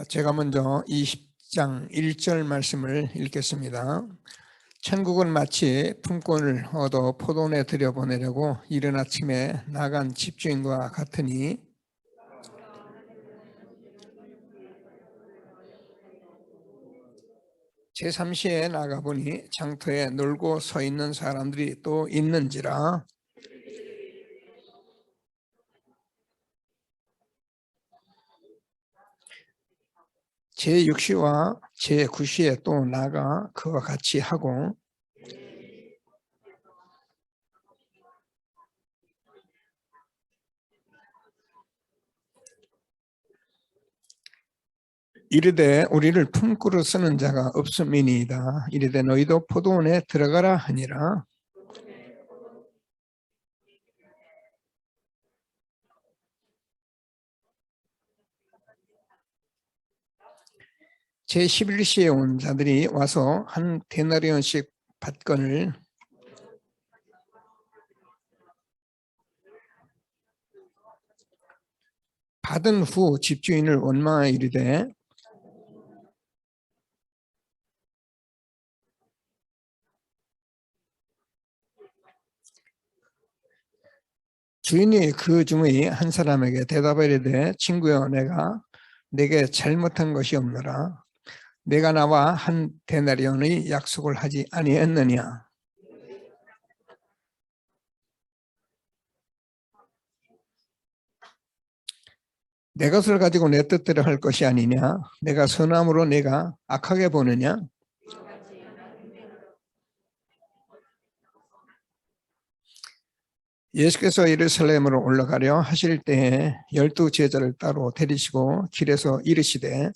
제가 먼저 20장 1절 말씀을 읽겠습니다. 천국은 마치 품꾼을 얻어 포도원에 들여보내려고 이른 아침에 나간 집주인과 같으니 제3시에 나가보니 장터에 놀고 서 있는 사람들이 또 있는지라. 제6시와 제9시에 또 나가 그와 같이 하고 이르되 우리를 품꾸러 쓰는 자가 없음이니이다. 이르되 너희도 포도원에 들어가라 하니라. 제11시에 온 자들이 와서 한 데나리온씩 받건을 받은 후 집주인을 원망하여 이르되 주인이 그 중의 한 사람에게 대답하여 이르되 친구여 내게 잘못한 것이 없노라. 내가 나와 한 데나리온의 약속을 하지 아니했느냐. 내 것을 가지고 내 뜻대로 할 것이 아니냐. 내가 선함으로 내가 악하게 보느냐. 예수께서 예루살렘으로 올라가려 하실 때에 12 제자를 따로 데리시고 길에서 이르시되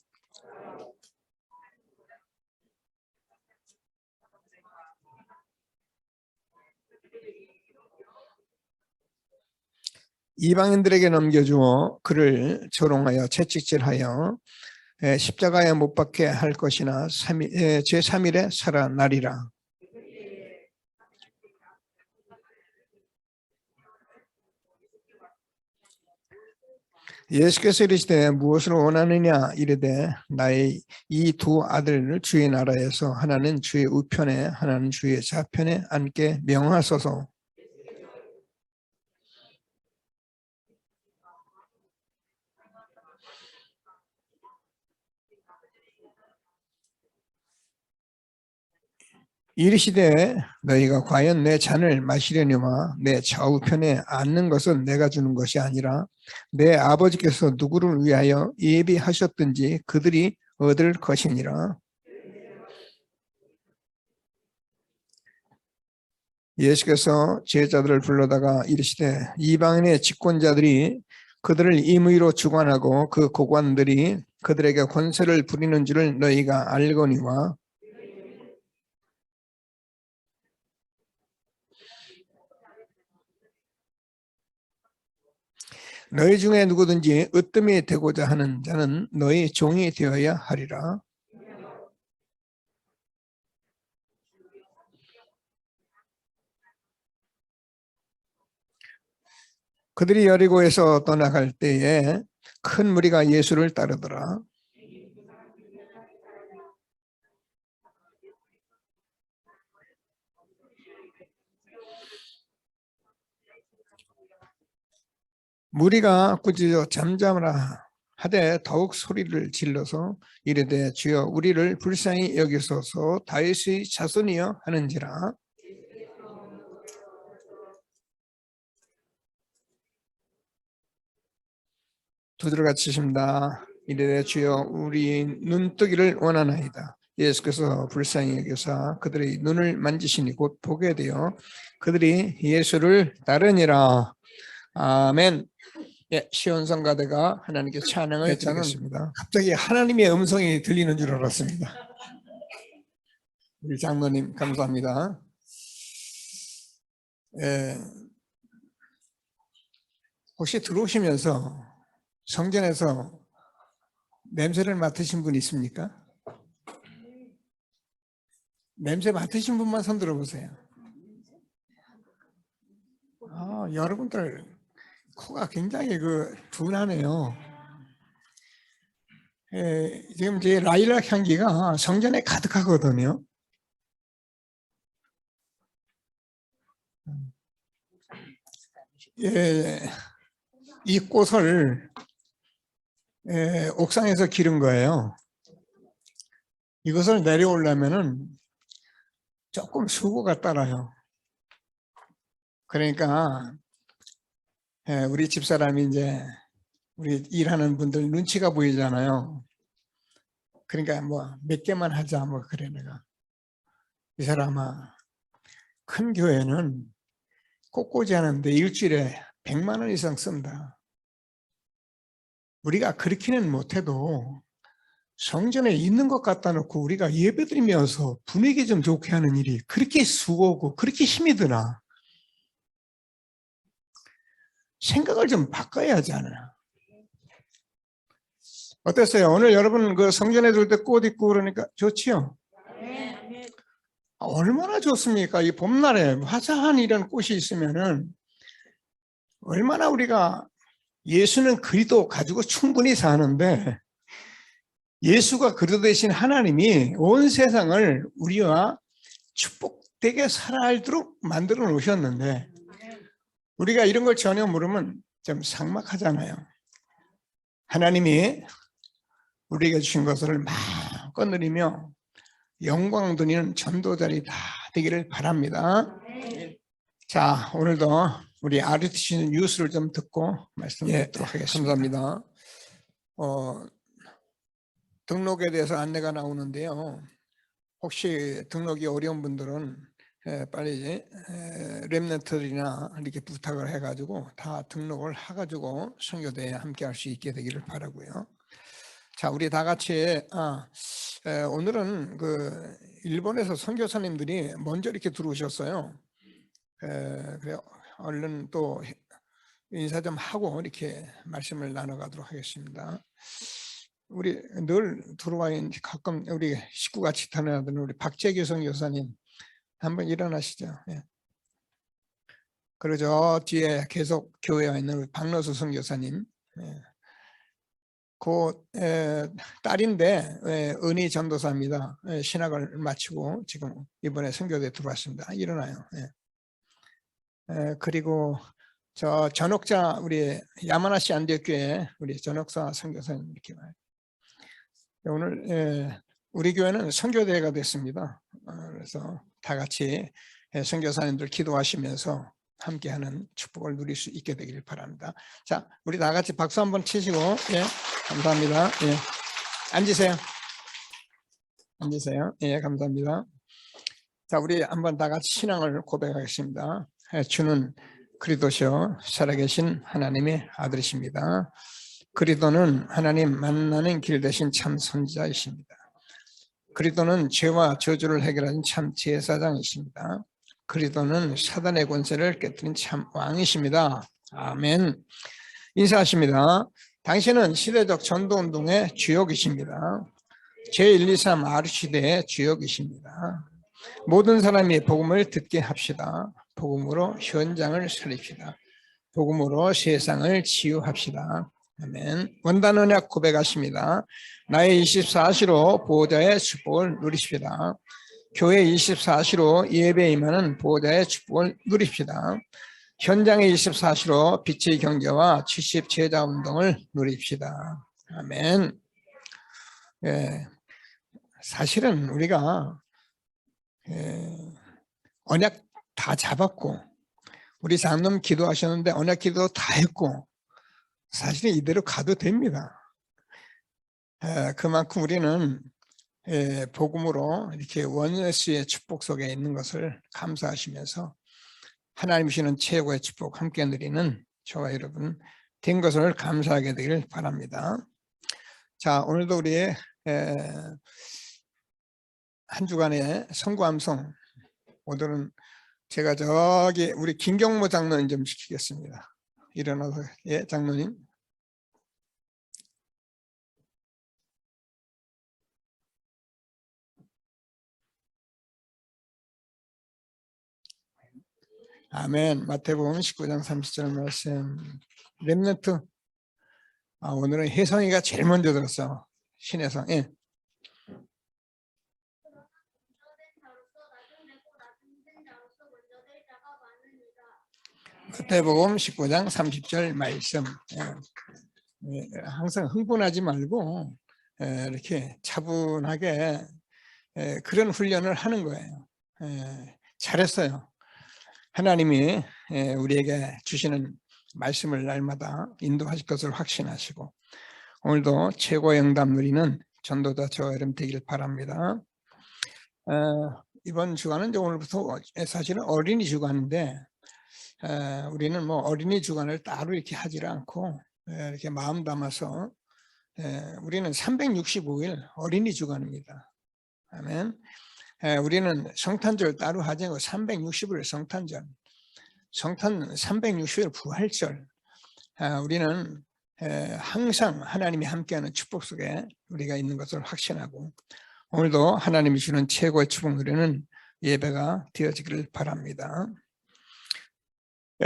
이방인들에게 넘겨주어 그를 조롱하여 채찍질하여 십자가에 못 박게 할 것이나 제3일에 살아나리라. 예수께서 이르시되 무엇을 원하느냐 이르되 나의 이 두 아들을 주의 나라에서 하나는 주의 우편에 하나는 주의 좌편에 앉게 명하소서. 이르시되 너희가 과연 내 잔을 마시려니와 내 좌우편에 앉는 것은 내가 주는 것이 아니라 내 아버지께서 누구를 위하여 예비하셨든지 그들이 얻을 것이니라. 예수께서 제자들을 불러다가 이르시되 이방인의 집권자들이 그들을 임의로 주관하고 그 고관들이 그들에게 권세를 부리는 줄을 너희가 알거니와 너희 중에 누구든지 으뜸이 되고자 하는 자는 너희 종이 되어야 하리라. 그들이 여리고에서 떠나갈 때에 큰 무리가 예수를 따르더라. 무리가 꾸짖어 잠잠하라 하되 더욱 소리를 질러서 이르되 주여 우리를 불쌍히 여기소서 다윗의 자손이여 하는지라. 두드러 같이십니다. 이르되 주여 우리 눈뜨기를 원하나이다. 예수께서 불쌍히 여기사 그들의 눈을 만지시니 곧 보게 되어 그들이 예수를 따르니라. 아멘. 예, 시온성가대가 하나님께 찬양을 드리겠습니다. 갑자기 하나님의 음성이 들리는 줄 알았습니다. 우리 장로님 감사합니다. 예, 혹시 들어오시면서 성전에서 냄새를 맡으신 분 있습니까? 냄새 맡으신 분만 손 들어보세요. 여러분들 코가 굉장히 둔하네요. 지금 이제 라일락 향기가 성전에 가득하거든요. 이 꽃을 옥상에서 기른 거예요. 이것을 내려오려면은 조금 수고가 따라요. 그러니까 우리 집사람이 이제 우리 일하는 분들 눈치가 보이잖아요. 그러니까 뭐 몇 개만 하자 뭐 그래. 내가 이 사람아, 큰 교회는 꽃꽂이 하는데 일주일에 100만 원 이상 쓴다. 우리가 그렇게는 못해도 성전에 있는 것 갖다 놓고 우리가 예배드리면서 분위기 좀 좋게 하는 일이 그렇게 수고고 그렇게 힘이 드나. 생각을 좀 바꿔야 하잖아요. 어땠어요? 오늘 여러분 그 성전에 들 때 꽃 입고 그러니까 좋지요? 얼마나 좋습니까? 이 봄날에 화사한 이런 꽃이 있으면은 얼마나 우리가 예수는 그리스도 가지고 충분히 사는데 예수가 그리스도 되신 하나님이 온 세상을 우리와 축복되게 살아알도록 만들어 놓으셨는데 우리가 이런 걸 전혀 모르면 좀 삭막하잖아요. 하나님이 우리에게 주신 것을 마음껏 누리며 영광 드리는 전도자들이 다 되기를 바랍니다. 자, 오늘도 우리 RUTC 뉴스를 좀 듣고 말씀드리도록 하겠습니다. 감사합니다. 등록에 대해서 안내가 나오는데요. 혹시 등록이 어려운 분들은 빨리 렘넌트들이나 이렇게 부탁을 해가지고 다 등록을 해가지고 선교대에 함께 할 수 있게 되기를 바라고요. 자, 우리 다 같이 오늘은 그 일본에서 선교사님들이 먼저 이렇게 들어오셨어요. 그래요. 얼른 또 인사 좀 하고 이렇게 말씀을 나눠가도록 하겠습니다. 우리 늘 들어와 있는 가끔 우리 식구같이 다녀하던 우리 박재규 선교사님 한번 일어나시죠. 예. 그리고 저 뒤에 계속 교회에 있는 우리 박노수 선교사님, 그 딸인데 은희 전도사입니다. 신학을 마치고 지금 이번에 선교대에 들어왔습니다. 일어나요. 그리고 저 전옥자 우리 야마나시 안디옥교회 우리 전옥사 선교사님 이렇게 와요. 오늘 우리 교회는 선교대회가 됐습니다. 그래서 다 같이 선교사님들 기도하시면서 함께하는 축복을 누릴 수 있게 되기를 바랍니다. 자, 우리 다 같이 박수 한번 치시고, 감사합니다. 앉으세요. 앉으세요. 감사합니다. 자, 우리 한번 다 같이 신앙을 고백하겠습니다. 주는 그리스도시요 살아계신 하나님의 아들이십니다. 그리스도는 하나님 만나는 길 대신 참 선지자이십니다. 그리스도는 죄와 저주를 해결하는 참 제사장이십니다. 그리스도는 사단의 권세를 깨뜨린 참 왕이십니다. 아멘. 인사하십니다. 당신은 시대적 전도운동의 주역이십니다. 제123 RUTC대의 주역이십니다. 모든 사람이 복음을 듣게 합시다. 복음으로 현장을 살립시다. 복음으로 세상을 치유합시다. 아멘. 원단 언약 고백하십니다. 나의 24시로 보호자의 축복을 누리십시다. 교회 24시로 예배에 임하는 보호자의 축복을 누립시다. 현장의 24시로 빛의 경제와 70 제자 운동을 누립시다. 아멘. 사실은 우리가 언약 다 잡았고 우리 장로님 기도하셨는데 언약 기도 다 했고 사실은 이대로 가도 됩니다. 그만큼 우리는 복음으로 이렇게 원예수의 축복 속에 있는 것을 감사하시면서 하나님 주시는 최고의 축복 함께 누리는 저와 여러분 된 것을 감사하게 되길 바랍니다. 자, 오늘도 우리의 한 주간의 선구함성, 오늘은 제가 저기 우리 김경모 장로님 좀 시키겠습니다. 일어나서 장로님. 아멘. 마태복음 19장 30절 말씀. 렘넌트. 오늘은 혜성이가 제일 먼저 들었어. 신해성. 예. 마태복음 19장 30절 말씀. 항상 흥분하지 말고 이렇게 차분하게 그런 훈련을 하는 거예요. 잘했어요. 하나님이 우리에게 주시는 말씀을 날마다 인도하실 것을 확신하시고 오늘도 최고의 응답 누리는 전도자 저와 여러분 되길 바랍니다. 이번 주간은 오늘부터 사실은 어린이 주간인데 우리는 뭐 어린이 주간을 따로 이렇게 하지 않고 이렇게 마음 담아서 우리는 365일 어린이 주간입니다. 아멘. 우리는 성탄절 따로 하지 않고 360일 성탄절, 성탄 360일 부활절. 우리는 항상 하나님이 함께하는 축복 속에 우리가 있는 것을 확신하고 오늘도 하나님이 주는 최고의 축복 누리는 예배가 되어지기를 바랍니다.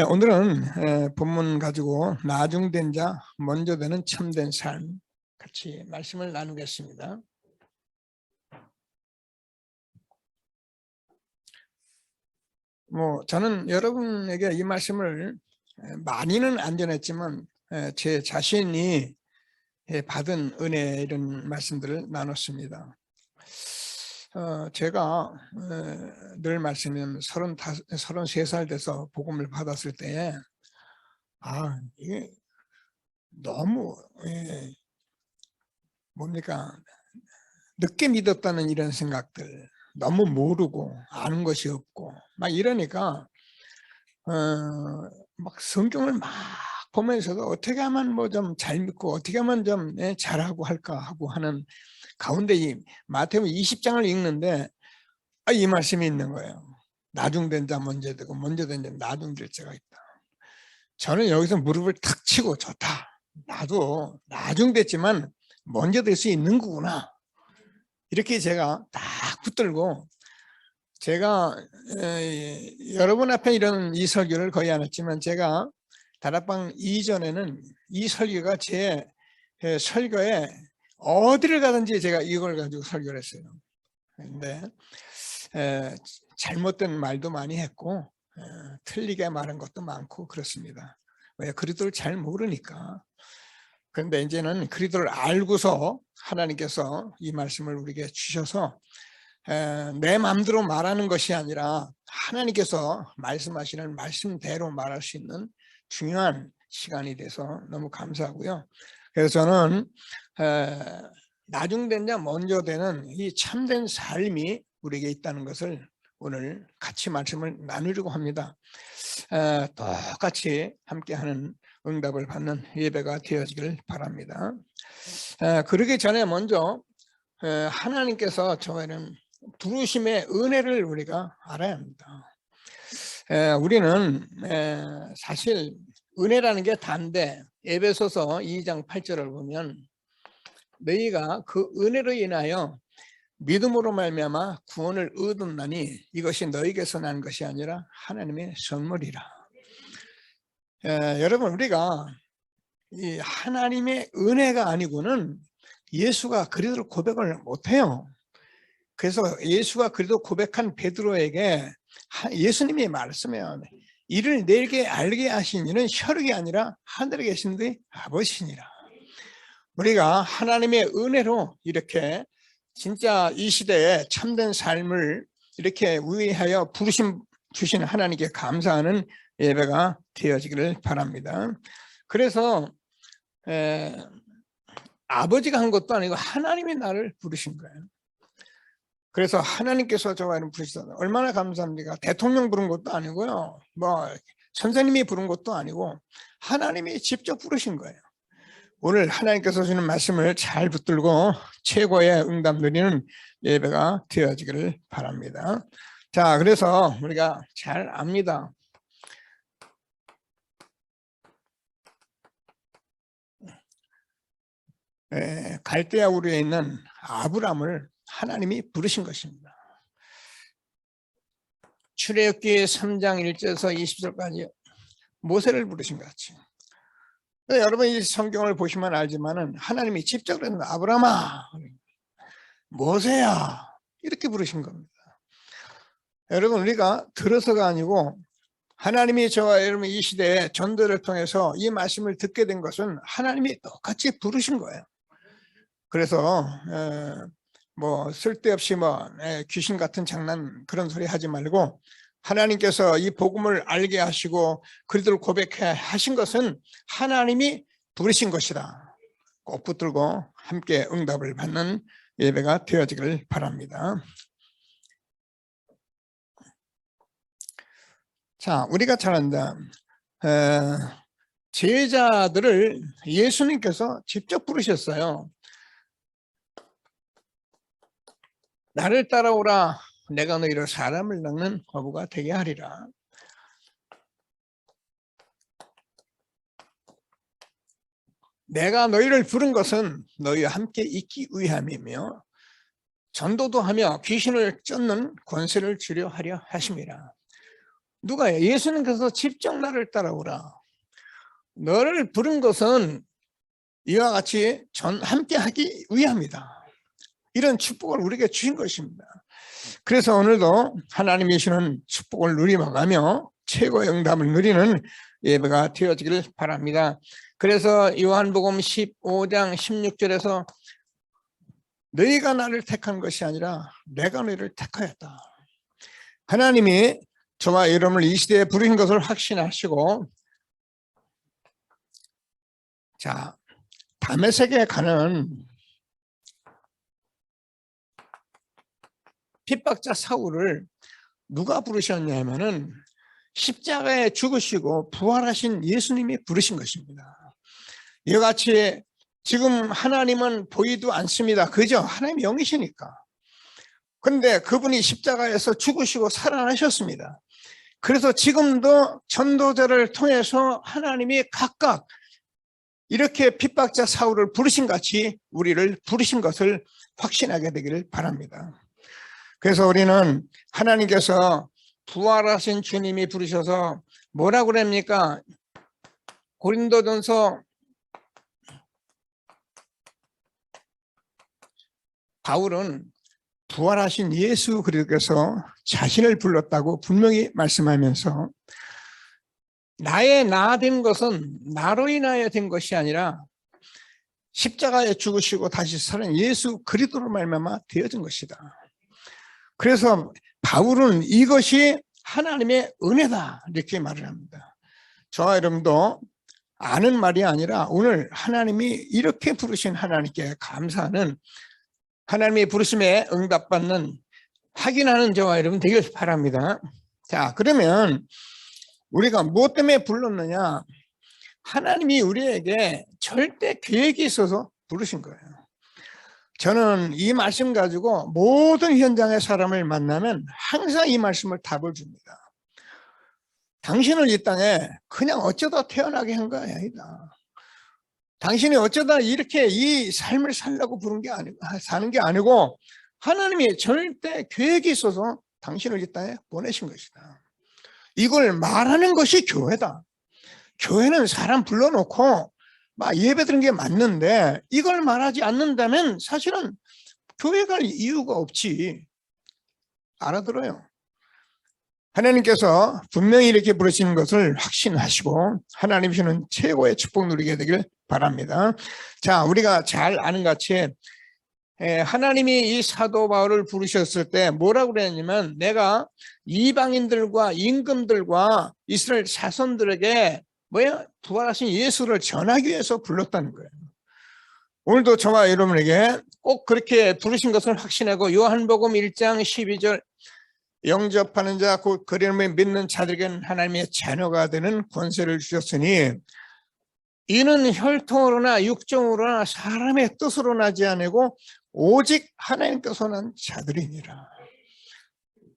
오늘은 본문 가지고 나중된 자 먼저 되는 참된 삶 같이 말씀을 나누겠습니다. 저는 여러분에게 이 말씀을 많이는 안 전했지만 제 자신이 받은 은혜 이런 말씀들을 나눴습니다. 제가 늘 말씀드리면 33살 돼서 복음을 받았을 때 이게 너무 늦게 믿었다는 이런 생각들, 너무 모르고 아는 것이 없고 막 이러니까 막 성경을 막 보면서도 어떻게 하면 좀 잘 믿고 어떻게 하면 좀 잘하고 할까 하고 하는 가운데 이 마태복음 20장을 읽는데 이 말씀이 있는 거예요. 나중된 자 먼저 되고 먼저 된 자 나중될 자가 있다. 저는 여기서 무릎을 탁 치고 좋다. 나도 나중됐지만 먼저 될 수 있는 거구나. 이렇게 제가 딱 붙들고 제가 여러분 앞에 이런 이 설교를 거의 안 했지만 제가 다락방 이전에는 이 설교가 제 설교에 어디를 가든지 제가 이걸 가지고 설교를 했어요. 근데 잘못된 말도 많이 했고 틀리게 말한 것도 많고 그렇습니다. 왜? 그리스도를 잘 모르니까. 그런데 이제는 그리스도를 알고서 하나님께서 이 말씀을 우리에게 주셔서 내 마음대로 말하는 것이 아니라 하나님께서 말씀하시는 말씀대로 말할 수 있는 중요한 시간이 돼서 너무 감사하고요. 그래서 저는 나중된 자 먼저 되는 이 참된 삶이 우리에게 있다는 것을 오늘 같이 말씀을 나누려고 합니다. 똑같이 함께하는 응답을 받는 예배가 되어지기를 바랍니다. 그러기 전에 먼저 하나님께서 저희는 부르심의 은혜를 우리가 알아야 합니다. 우리는 사실 은혜라는 게 단데 에베소서 2장 8절을 보면 너희가 그 은혜로 인하여 믿음으로 말미암아 구원을 얻었나니 이것이 너희에게서 난 것이 아니라 하나님의 선물이라. 여러분 우리가 이 하나님의 은혜가 아니고는 예수가 그리스도를 고백을 못해요. 그래서 예수가 그리스도 고백한 베드로에게 예수님이 말씀해요. 이를 내게 알게 하신 이는 혈육이 아니라 하늘에 계신 네 아버지시니라. 우리가 하나님의 은혜로 이렇게 진짜 이 시대에 참된 삶을 이렇게 위하여 부르심 주신 하나님께 감사하는 예배가 되어지기를 바랍니다. 그래서 아버지가 한 것도 아니고 하나님이 나를 부르신 거예요. 그래서 하나님께서 저와는 부르시다. 얼마나 감사합니까? 대통령 부른 것도 아니고요. 선생님이 부른 것도 아니고 하나님이 직접 부르신 거예요. 오늘 하나님께서 주는 말씀을 잘 붙들고 최고의 응답 누리는 예배가 되어지기를 바랍니다. 자, 그래서 우리가 잘 압니다. 갈대아 우르에 있는 아브람을 하나님이 부르신 것입니다. 출애굽기 3장 1절에서 20절까지 모세를 부르신 것 같이 여러분 이 성경을 보시면 알지만은 하나님이 직접 그랬는 아브라함아, 모세야 이렇게 부르신 겁니다. 여러분 우리가 들어서가 아니고 하나님이 저와 여러분 이 시대에 전도를 통해서 이 말씀을 듣게 된 것은 하나님이 똑같이 부르신 거예요. 그래서 뭐 쓸데없이 뭐 귀신 같은 장난 그런 소리 하지 말고 하나님께서 이 복음을 알게 하시고 그리스도를 고백해 하신 것은 하나님이 부르신 것이다. 꼭 붙들고 함께 응답을 받는 예배가 되어지길 바랍니다. 자, 우리가 잘 안다. 제자들을 예수님께서 직접 부르셨어요. 나를 따라오라. 내가 너희를 사람을 낚는 어부가 되게 하리라. 내가 너희를 부른 것은 너희와 함께 있기 위함이며 전도도 하며 귀신을 쫓는 권세를 주려 하려 하심이라. 누가요? 예수님께서 직접 나를 따라오라. 너를 부른 것은 이와 같이 함께 하기 위함이다. 이런 축복을 우리에게 주신 것입니다. 그래서 오늘도 하나님이 주시는 축복을 누리어가며 최고의 응답을 누리는 예배가 되어지기를 바랍니다. 그래서 요한복음 15장 16절에서 너희가 나를 택한 것이 아니라 내가 너희를 택하였다. 하나님이 저와 여러분을 이 시대에 부르신 것을 확신하시고, 자, 다메섹에 가는 핍박자 사울을 누가 부르셨냐면은 십자가에 죽으시고 부활하신 예수님이 부르신 것입니다. 이와 같이 지금 하나님은 보이도 않습니다. 그죠? 하나님이 영이시니까. 그런데 그분이 십자가에서 죽으시고 살아나셨습니다. 그래서 지금도 전도자를 통해서 하나님이 각각 이렇게 핍박자 사울을 부르신 같이 우리를 부르신 것을 확신하게 되기를 바랍니다. 그래서 우리는 하나님께서 부활하신 주님이 부르셔서 뭐라고 그럽니까? 고린도전서 바울은 부활하신 예수 그리스도께서 자신을 불렀다고 분명히 말씀하면서 나의 나 된 것은 나로 인하여 된 것이 아니라 십자가에 죽으시고 다시 살아난 예수 그리스도로 말미암아 되어진 것이다. 그래서 바울은 이것이 하나님의 은혜다 이렇게 말을 합니다. 저와 여러분도 아는 말이 아니라 오늘 하나님이 이렇게 부르신 하나님께 감사하는 하나님의 부르심에 응답받는 확인하는 저와 여러분 되길 바랍니다. 자, 그러면 우리가 무엇 때문에 불렀느냐? 하나님이 우리에게 절대 계획이 있어서 부르신 거예요. 저는 이 말씀 가지고 모든 현장의 사람을 만나면 항상 이 말씀을 답을 줍니다. 당신을 이 땅에 그냥 어쩌다 태어나게 한 거 아니다. 당신이 어쩌다 이렇게 이 삶을 살려고 부른 게 아니고, 사는 게 아니고 하나님이 절대 계획이 있어서 당신을 이 땅에 보내신 것이다. 이걸 말하는 것이 교회다. 교회는 사람 불러놓고 막 예배 드리는 게 맞는데 이걸 말하지 않는다면 사실은 교회 갈 이유가 없지. 알아들어요. 하나님께서 분명히 이렇게 부르시는 것을 확신하시고 하나님 주시는 최고의 축복 누리게 되길 바랍니다. 자, 우리가 잘 아는 같이 하나님이 이 사도 바울을 부르셨을 때 뭐라고 그랬냐면 내가 이방인들과 임금들과 이스라엘 자손들에게 부활하신 예수를 전하기 위해서 불렀다는 거예요. 오늘도 저와 여러분에게 꼭 그렇게 부르신 것을 확신하고 요한복음 1장 12절 영접하는 자 곧 그리스도를 믿는 자들에게는 하나님의 자녀가 되는 권세를 주셨으니 이는 혈통으로나 육정으로나 사람의 뜻으로 나지 아니고 오직 하나님께서 난 자들이니라.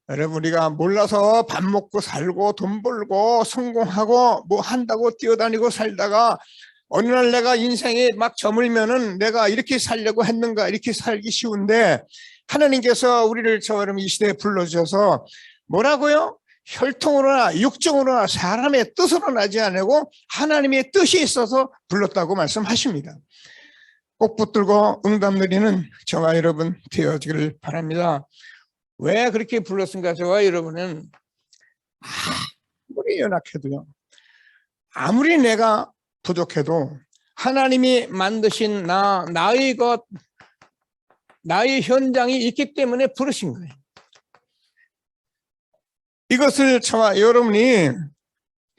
여러분 우리가 몰라서 밥 먹고 살고 돈 벌고 성공하고 뭐 한다고 뛰어다니고 살다가 어느 날 내가 인생에 막 저물면은 내가 이렇게 살려고 했는가 이렇게 살기 쉬운데 하나님께서 우리를 저처럼 이 시대에 불러주셔서 뭐라고요? 혈통으로나 육정으로나 사람의 뜻으로 나지 않고 하나님의 뜻이 있어서 불렀다고 말씀하십니다. 꼭 붙들고 응답 누리는 저와 여러분 되어지기를 바랍니다. 왜 그렇게 불렀습니까? 저와 여러분은 아무리 연약해도요, 아무리 내가 부족해도 하나님이 만드신 나의 것, 나의 현장이 있기 때문에 부르신 거예요. 이것을 저와 여러분이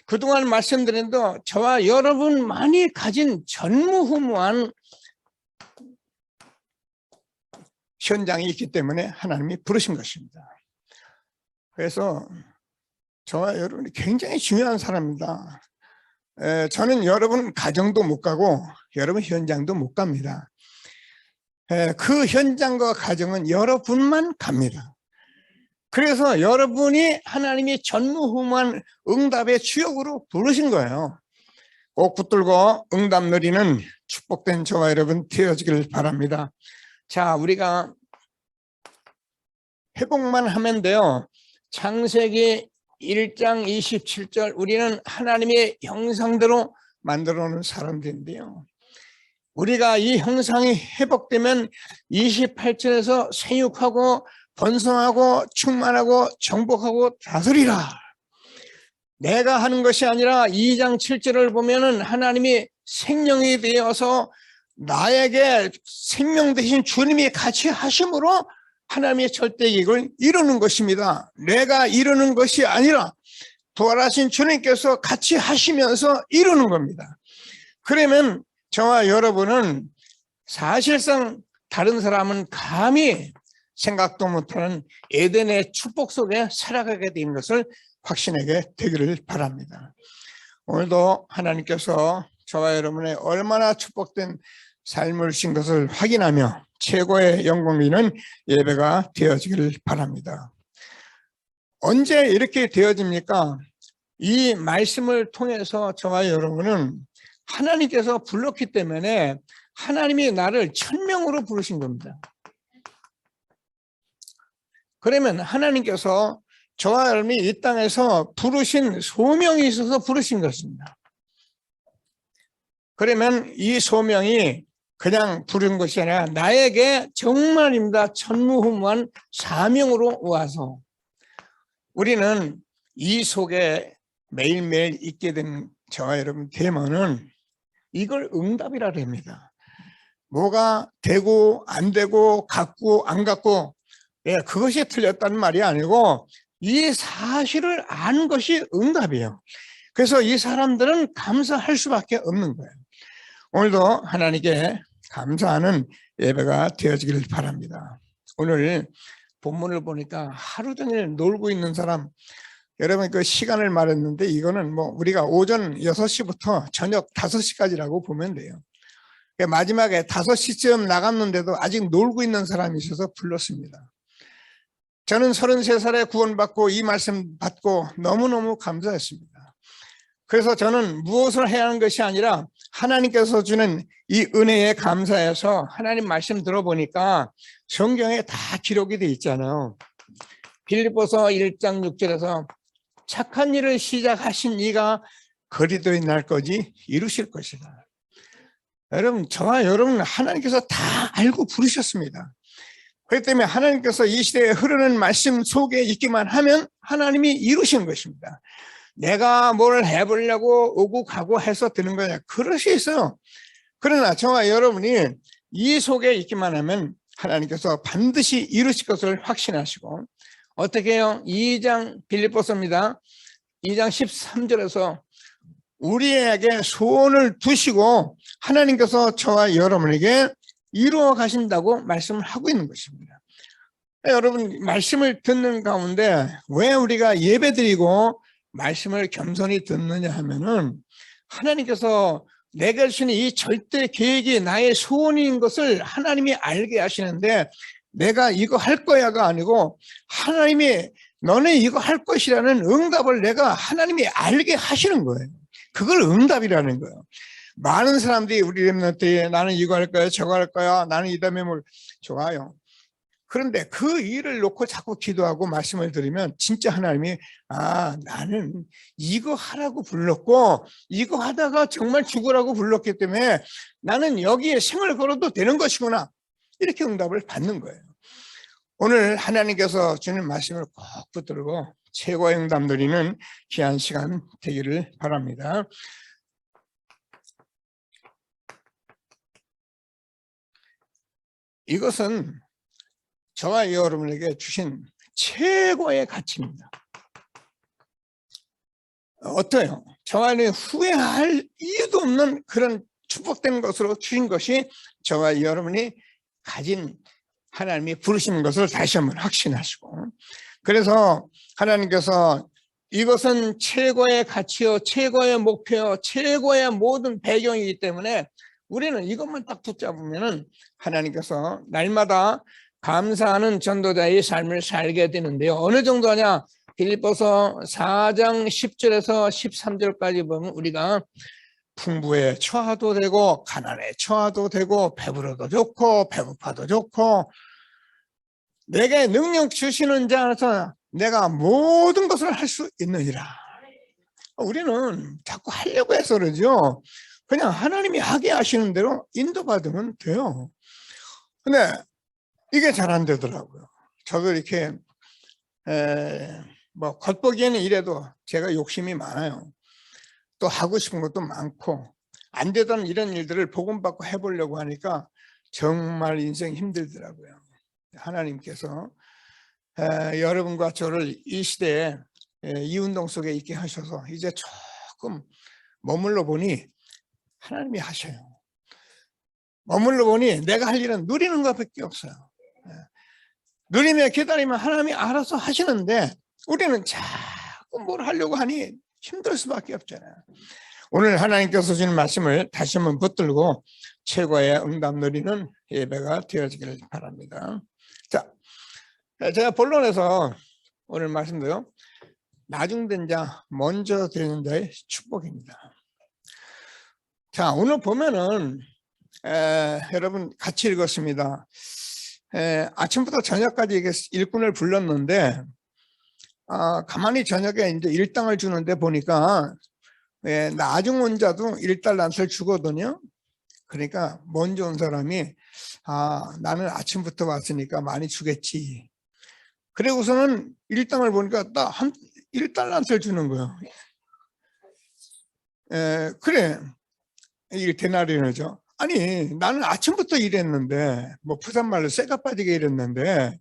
그동안 말씀드린 대로 저와 여러분만이 가진 전무후무한 현장이 있기 때문에 하나님이 부르신 것입니다. 그래서 저와 여러분이 굉장히 중요한 사람입니다. 저는 여러분 가정도 못 가고 여러분 현장도 못 갑니다. 그 현장과 가정은 여러분만 갑니다. 그래서 여러분이 하나님이 전무후무한 응답의 주역으로 부르신 거예요. 꼭 붙들고 응답 누리는 축복된 저와 여러분 되어지길 바랍니다. 자, 우리가 회복만 하면 돼요. 창세기 1장 27절, 우리는 하나님의 형상대로 만들어 놓은 사람들인데요, 우리가 이 형상이 회복되면 28절에서 생육하고 번성하고 충만하고 정복하고 다스리라. 내가 하는 것이 아니라 2장 7절을 보면은 하나님이 생명이 되어서 나에게 생명 되신 주님이 같이 하심으로 하나님의 절대계획을 이루는 것입니다. 내가 이루는 것이 아니라 부활하신 주님께서 같이 하시면서 이루는 겁니다. 그러면 저와 여러분은 사실상 다른 사람은 감히 생각도 못하는 에덴의 축복 속에 살아가게 된 것을 확신하게 되기를 바랍니다. 오늘도 하나님께서 저와 여러분의 얼마나 축복된 삶을 주신 것을 확인하며 최고의 영광 있는 예배가 되어지기를 바랍니다. 언제 이렇게 되어집니까? 이 말씀을 통해서 저와 여러분은 하나님께서 불렀기 때문에 하나님이 나를 천명으로 부르신 겁니다. 그러면 하나님께서 저와 여러분이 이 땅에서 부르신 소명이 있어서 부르신 것입니다. 그러면 이 소명이 그냥 부른 것이 아니라 나에게 정말입니다, 전무후무한 사명으로 와서 우리는 이 속에 매일매일 있게 된 저와 여러분 되면은 이걸 응답이라 합니다. 뭐가 되고 안 되고 갖고 안 갖고, 그것이 틀렸다는 말이 아니고 이 사실을 아는 것이 응답이에요. 그래서 이 사람들은 감사할 수밖에 없는 거예요. 오늘도 하나님께 감사하는 예배가 되어지기를 바랍니다. 오늘 본문을 보니까 하루 종일 놀고 있는 사람, 여러분 그 시간을 말했는데 이거는 뭐 우리가 오전 6시부터 저녁 5시까지라고 보면 돼요. 마지막에 5시쯤 나갔는데도 아직 놀고 있는 사람이 있어서 불렀습니다. 저는 33살에 구원받고 이 말씀 받고 너무너무 감사했습니다. 그래서 저는 무엇을 해야 하는 것이 아니라 하나님께서 주는 이 은혜에 감사해서 하나님 말씀 들어보니까 성경에 다 기록이 돼 있잖아요. 빌립보서 1장 6절에서 착한 일을 시작하신 이가 거리도에 날 거지 이루실 것이다. 여러분, 저와 여러분 하나님께서 다 알고 부르셨습니다. 그렇기 때문에 하나님께서 이 시대에 흐르는 말씀 속에 있기만 하면 하나님이 이루신 것입니다. 내가 뭘 해보려고 오고 가고 해서 되는 거냐, 그럴 수 있어요. 그러나 저와 여러분이 이 속에 있기만 하면 하나님께서 반드시 이루실 것을 확신하시고, 어떻게 해요? 2장 빌립보서입니다. 2장 13절에서 우리에게 소원을 두시고 하나님께서 저와 여러분에게 이루어 가신다고 말씀을 하고 있는 것입니다. 여러분, 말씀을 듣는 가운데 왜 우리가 예배드리고 말씀을 겸손히 듣느냐 하면은 하나님께서 내가 주신 이 절대 계획이 나의 소원인 것을 하나님이 알게 하시는데, 내가 이거 할 거야가 아니고 하나님이 너네 이거 할 것이라는 응답을 내가 하나님이 알게 하시는 거예요. 그걸 응답이라는 거예요. 많은 사람들이 우리 렘넌트에 나는 이거 할 거야, 저거 할 거야, 나는 이 다음에 뭘, 좋아요. 그런데 그 일을 놓고 자꾸 기도하고 말씀을 드리면 진짜 하나님이 나는 이거 하라고 불렀고 이거 하다가 정말 죽으라고 불렀기 때문에 나는 여기에 생을 걸어도 되는 것이구나, 이렇게 응답을 받는 거예요. 오늘 하나님께서 주는 말씀을 꼭 붙들고 최고의 응답 누리는 귀한 시간 되기를 바랍니다. 이것은 저와 여러분에게 주신 최고의 가치입니다. 어때요? 저와는 후회할 이유도 없는 그런 축복된 것으로 주신 것이 저와 여러분이 가진 하나님이 부르시는 것을 다시 한번 확신하시고, 그래서 하나님께서 이것은 최고의 가치요, 최고의 목표요, 최고의 모든 배경이기 때문에 우리는 이것만 딱 붙잡으면은 하나님께서 날마다 감사하는 전도자의 삶을 살게 되는데요. 어느 정도냐? 빌립보서 4장 10절에서 13절까지 보면 우리가 풍부에 처하도 되고 가난에 처하도 되고 배부러도 좋고 배고파도 좋고 내게 능력 주시는 자 안에서 내가 모든 것을 할 수 있느니라. 우리는 자꾸 하려고 해서 그러죠. 그냥 하나님이 하게 하시는 대로 인도받으면 돼요. 근데 이게 잘 안 되더라고요. 저도 이렇게 뭐 겉보기에는 이래도 제가 욕심이 많아요. 또 하고 싶은 것도 많고 안 되던 이런 일들을 복음받고 해보려고 하니까 정말 인생 힘들더라고요. 하나님께서 여러분과 저를 이 시대에 이 운동 속에 있게 하셔서 이제 조금 머물러 보니 하나님이 하셔요. 머물러 보니 내가 할 일은 누리는 것밖에 없어요. 누리며 기다리면 하나님이 알아서 하시는데 우리는 자꾸 뭘 하려고 하니 힘들 수밖에 없잖아요. 오늘 하나님께서 주신 말씀을 다시 한번 붙들고 최고의 응답 누리는 예배가 되어지기를 바랍니다. 자, 제가 본론에서 오늘 말씀드려 나중된 자, 먼저 되는 자의 축복입니다. 자, 오늘 보면은 여러분 같이 읽었습니다. 아침부터 저녁까지 일꾼을 불렀는데 가만히 저녁에 이제 일당을 주는데 보니까 나중 온 자도 1달란트를 주거든요. 그러니까 먼저 온 사람이 나는 아침부터 왔으니까 많이 주겠지. 그리고서는 일당을 보니까 딱 한 1달란트를 주는 거예요. 그래, 이게 데나리온이죠. 아니 나는 아침부터 일했는데 뭐 부산말로 쇠가 빠지게 일했는데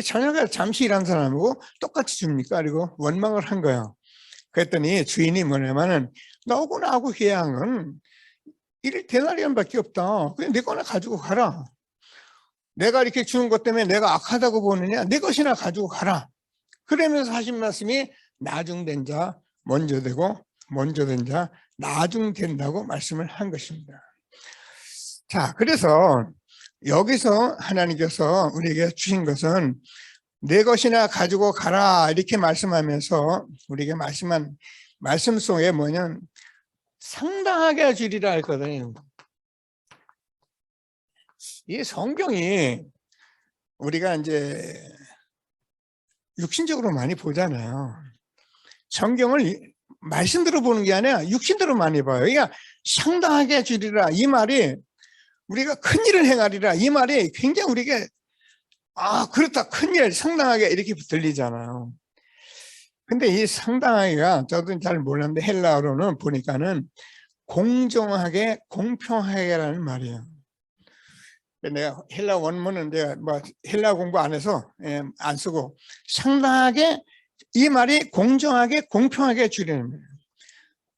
저녁에 잠시 일한 사람하고 똑같이 줍니까? 그리고 원망을 한 거예요. 그랬더니 주인이 뭐냐면은 너하고 나하고 계약한 건 1데나리온밖에 없다. 그냥 내 거나 가지고 가라. 내가 이렇게 주는 것 때문에 내가 악하다고 보느냐? 내 것이나 가지고 가라. 그러면서 하신 말씀이 나중된 자 먼저 되고 먼저 된 자 나중된다고 말씀을 한 것입니다. 자, 그래서 여기서 하나님께서 우리에게 주신 것은 내 것이나 가지고 가라 이렇게 말씀하면서 우리에게 말씀한 말씀 속에 뭐냐면 상당하게 주리라 했거든요. 이 성경이 우리가 이제 육신적으로 많이 보잖아요. 성경을 말씀대로 보는 게 아니라 육신대로 많이 봐요. 그러니까 상당하게 주리라 이 말이 우리가 큰 일을 행하리라 이 말이 굉장히 우리에게 그렇다 큰일 상당하게 이렇게 들리잖아요. 근데 이 상당하게가 저도 잘 몰랐는데 헬라어로는 보니까는 공정하게 공평하게라는 말이에요. 내가 헬라 원문은 내가 뭐 헬라 공부 안 해서 안 쓰고 상당하게 이 말이 공정하게 공평하게 주려는 거예요.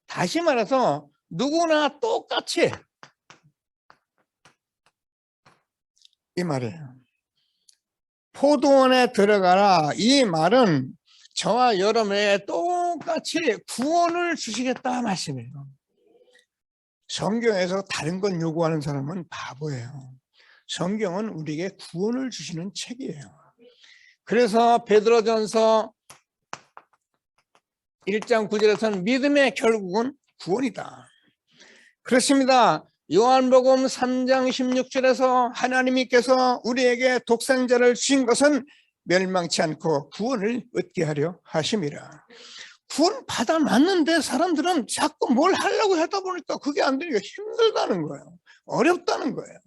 다시 말해서 누구나 똑같이 이 말이에요. 포도원에 들어가라 이 말은 저와 여러분에게 똑같이 구원을 주시겠다 말씀이에요. 성경에서 다른 건 요구하는 사람은 바보예요. 성경은 우리에게 구원을 주시는 책이에요. 그래서 베드로전서 1장 9절에서는 믿음의 결국은 구원이다. 그렇습니다. 요한복음 3장 16절에서 하나님께서 우리에게 독생자를 주신 것은 멸망치 않고 구원을 얻게 하려 하심이라. 구원 받아놨는데 사람들은 자꾸 뭘 하려고 하다 보니까 그게 안 되니까 힘들다는 거예요. 어렵다는 거예요.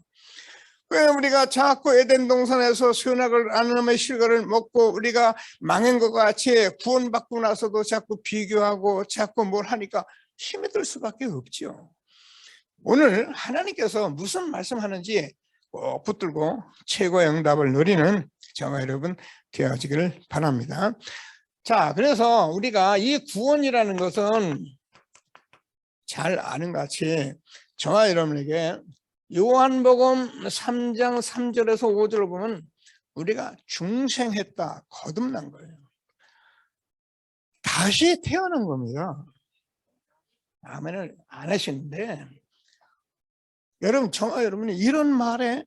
왜 우리가 자꾸 에덴 동산에서 선악을 아름의 실과를 먹고 우리가 망한 것 같이 구원받고 나서도 자꾸 비교하고 자꾸 뭘 하니까 힘이 들 수밖에 없죠. 오늘 하나님께서 무슨 말씀하는지 꼭 붙들고 최고의 응답을 누리는 저와 여러분 되어지기를 바랍니다. 자, 그래서 우리가 이 구원이라는 것은 잘 아는 것 같이 저와 여러분에게 요한복음 3장 3절에서 5절을 보면 우리가 중생했다, 거듭난 거예요. 다시 태어난 겁니다. 아멘을 안 하시는데 여러분, 저와 여러분이 이런 말에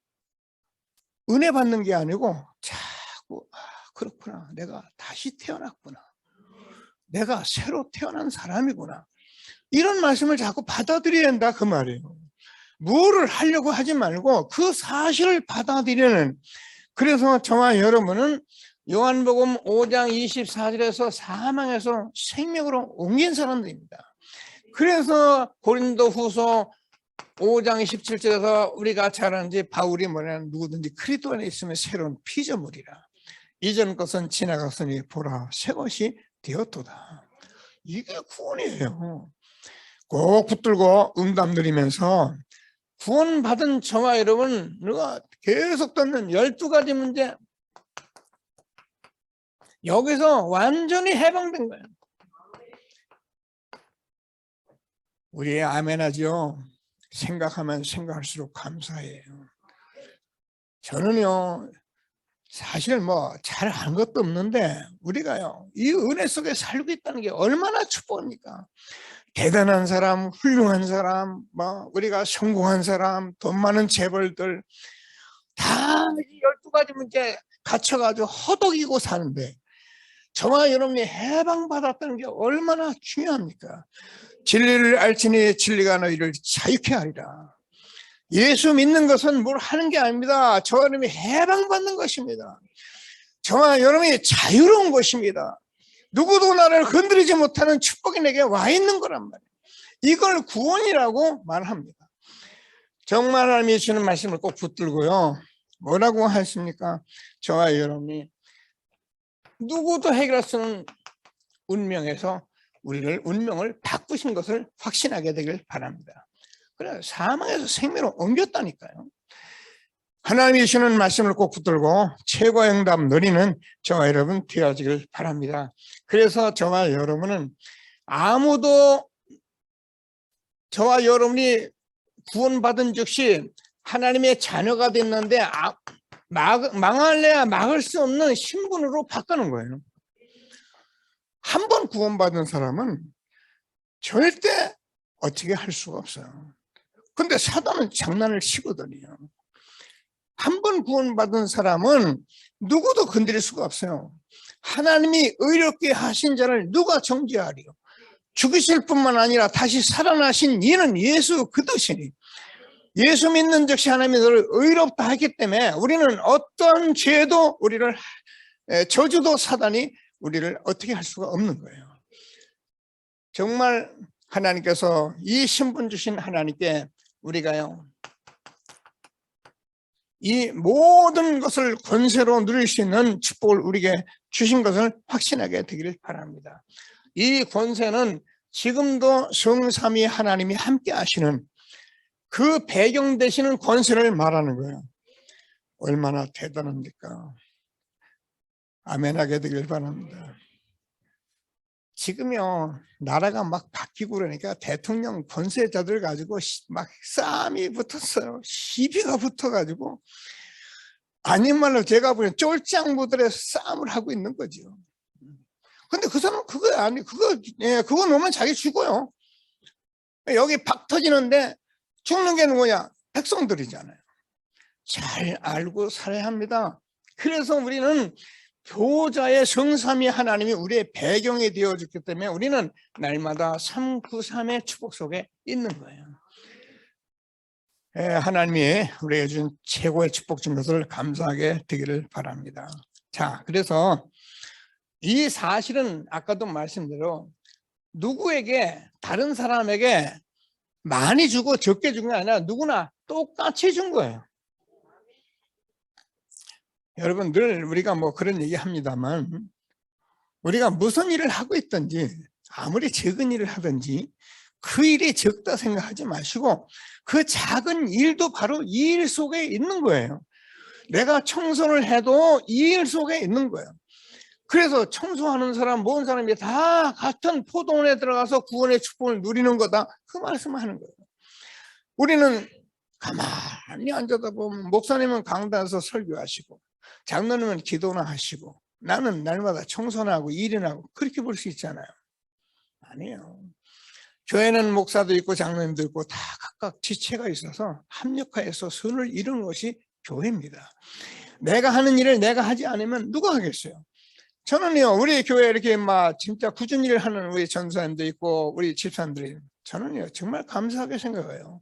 은혜 받는 게 아니고 자꾸 그렇구나, 내가 다시 태어났구나, 내가 새로 태어난 사람이구나, 이런 말씀을 자꾸 받아들여야 한다 그 말이에요. 뭐를 하려고 하지 말고 그 사실을 받아들이는, 그래서 저와 여러분은 요한복음 5장 24절에서 사망에서 생명으로 옮긴 사람들입니다. 그래서 고린도후서 5장 17절에서 우리가 잘 아는지 바울이 뭐냐면 누구든지 그리스도 안에 있으면 새로운 피조물이라, 이전 것은 지나갔으니 보라 새 것이 되었도다. 이게 구원이에요. 꼭 붙들고 응답 누리면서 구원받은 저와 여러분, 우리가 계속 듣는 12가지 문제, 여기서 완전히 해방된 거예요. 우리 아멘하죠. 생각하면 생각할수록 감사해요. 저는요 사실 뭐 잘한 것도 없는데 우리가요 이 은혜 속에 살고 있다는 게 얼마나 축복입니까? 대단한 사람, 훌륭한 사람, 뭐 우리가 성공한 사람, 돈 많은 재벌들 다 12가지 문제에 갇혀가지고 허덕이고 사는데 저와 여러분이 해방받았다는 게 얼마나 중요합니까? 진리를 알지니 진리가 너희를 자유케 하리라. 예수 믿는 것은 뭘 하는 게 아닙니다. 저와 여러분이 해방받는 것입니다. 저와 여러분이 자유로운 것입니다. 누구도 나를 건드리지 못하는 축복이 내게 와 있는 거란 말이에요. 이걸 구원이라고 말합니다. 정말 하나님이 주는 말씀을 꼭 붙들고요. 뭐라고 하십니까? 저와 여러분이 누구도 해결할 수 없는 운명에서 우리를 운명을 바꾸신 것을 확신하게 되길 바랍니다. 그래, 사망에서 생명으로 옮겼다니까요. 하나님이 주시는 말씀을 꼭 붙들고 최고의 응답 누리는 저와 여러분 되어지길 바랍니다. 그래서 저와 여러분은 아무도 저와 여러분이 구원받은 즉시 하나님의 자녀가 됐는데 망할래야 막을 수 없는 신분으로 바꾸는 거예요. 한 번 구원받은 사람은 절대 어떻게 할 수가 없어요. 근데 사단은 장난을 치거든요. 한 번 구원받은 사람은 누구도 건드릴 수가 없어요. 하나님이 의롭게 하신 자를 누가 정죄하리요? 죽으실 뿐만 아니라 다시 살아나신 이는 예수 그것이니, 예수 믿는 즉시 하나님이 너를 의롭다 하기 때문에 우리는 어떤 죄도 우리를 저주도 사단이 우리를 어떻게 할 수가 없는 거예요. 정말 하나님께서 이 신분 주신 하나님께 우리가요 이 모든 것을 권세로 누릴 수 있는 축복을 우리에게 주신 것을 확신하게 되기를 바랍니다. 이 권세는 지금도 성삼위 하나님이 함께 하시는 그 배경 되시는 권세를 말하는 거예요. 얼마나 대단합니까? 아멘하게 되길 바랍니다. 지금요 나라가 막 바뀌고 그러니까 대통령 권세자들 가지고 막 싸움이 붙었어요. 시비가 붙어가지고 아닌 말로 제가 보기엔 쫄짱부들의 싸움을 하고 있는 거죠. 근데 그 사람은 그거 아니 그거 놓으면 자기 죽어요. 여기 박 터지는데 죽는 게 누구냐? 백성들이잖아요. 잘 알고 살아야 합니다. 그래서 우리는 보호자의 성삼위 하나님이 우리의 배경이 되어졌기 때문에 우리는 날마다 393의 축복 속에 있는 거예요. 하나님이 우리에게 준 최고의 축복 준 것을 감사하게 되기를 바랍니다. 자, 그래서 이 사실은 아까도 말씀대로 누구에게 다른 사람에게 많이 주고 적게 준 게 아니라 누구나 똑같이 준 거예요. 여러분 늘 우리가 뭐 그런 얘기 합니다만 우리가 무슨 일을 하고 있든지 아무리 적은 일을 하든지 그 일이 적다 생각하지 마시고 그 작은 일도 바로 이 일 속에 있는 거예요. 내가 청소를 해도 이 일 속에 있는 거예요. 그래서 청소하는 사람 모든 사람이 다 같은 포도원에 들어가서 구원의 축복을 누리는 거다 그 말씀을 하는 거예요. 우리는 가만히 앉아다 보면 목사님은 강단에서 설교하시고 장로님은 기도나 하시고 나는 날마다 청소나 하고 일이나 하고 그렇게 볼 수 있잖아요. 아니에요. 교회는 목사도 있고 장로님도 있고 다 각각 지체가 있어서 합력하여서 선을 이루는 것이 교회입니다. 내가 하는 일을 내가 하지 않으면 누가 하겠어요? 저는요 우리 교회 이렇게 막 진짜 꾸준히 일을 하는 우리 전사님도 있고 우리 집사님들이 저는요 정말 감사하게 생각해요.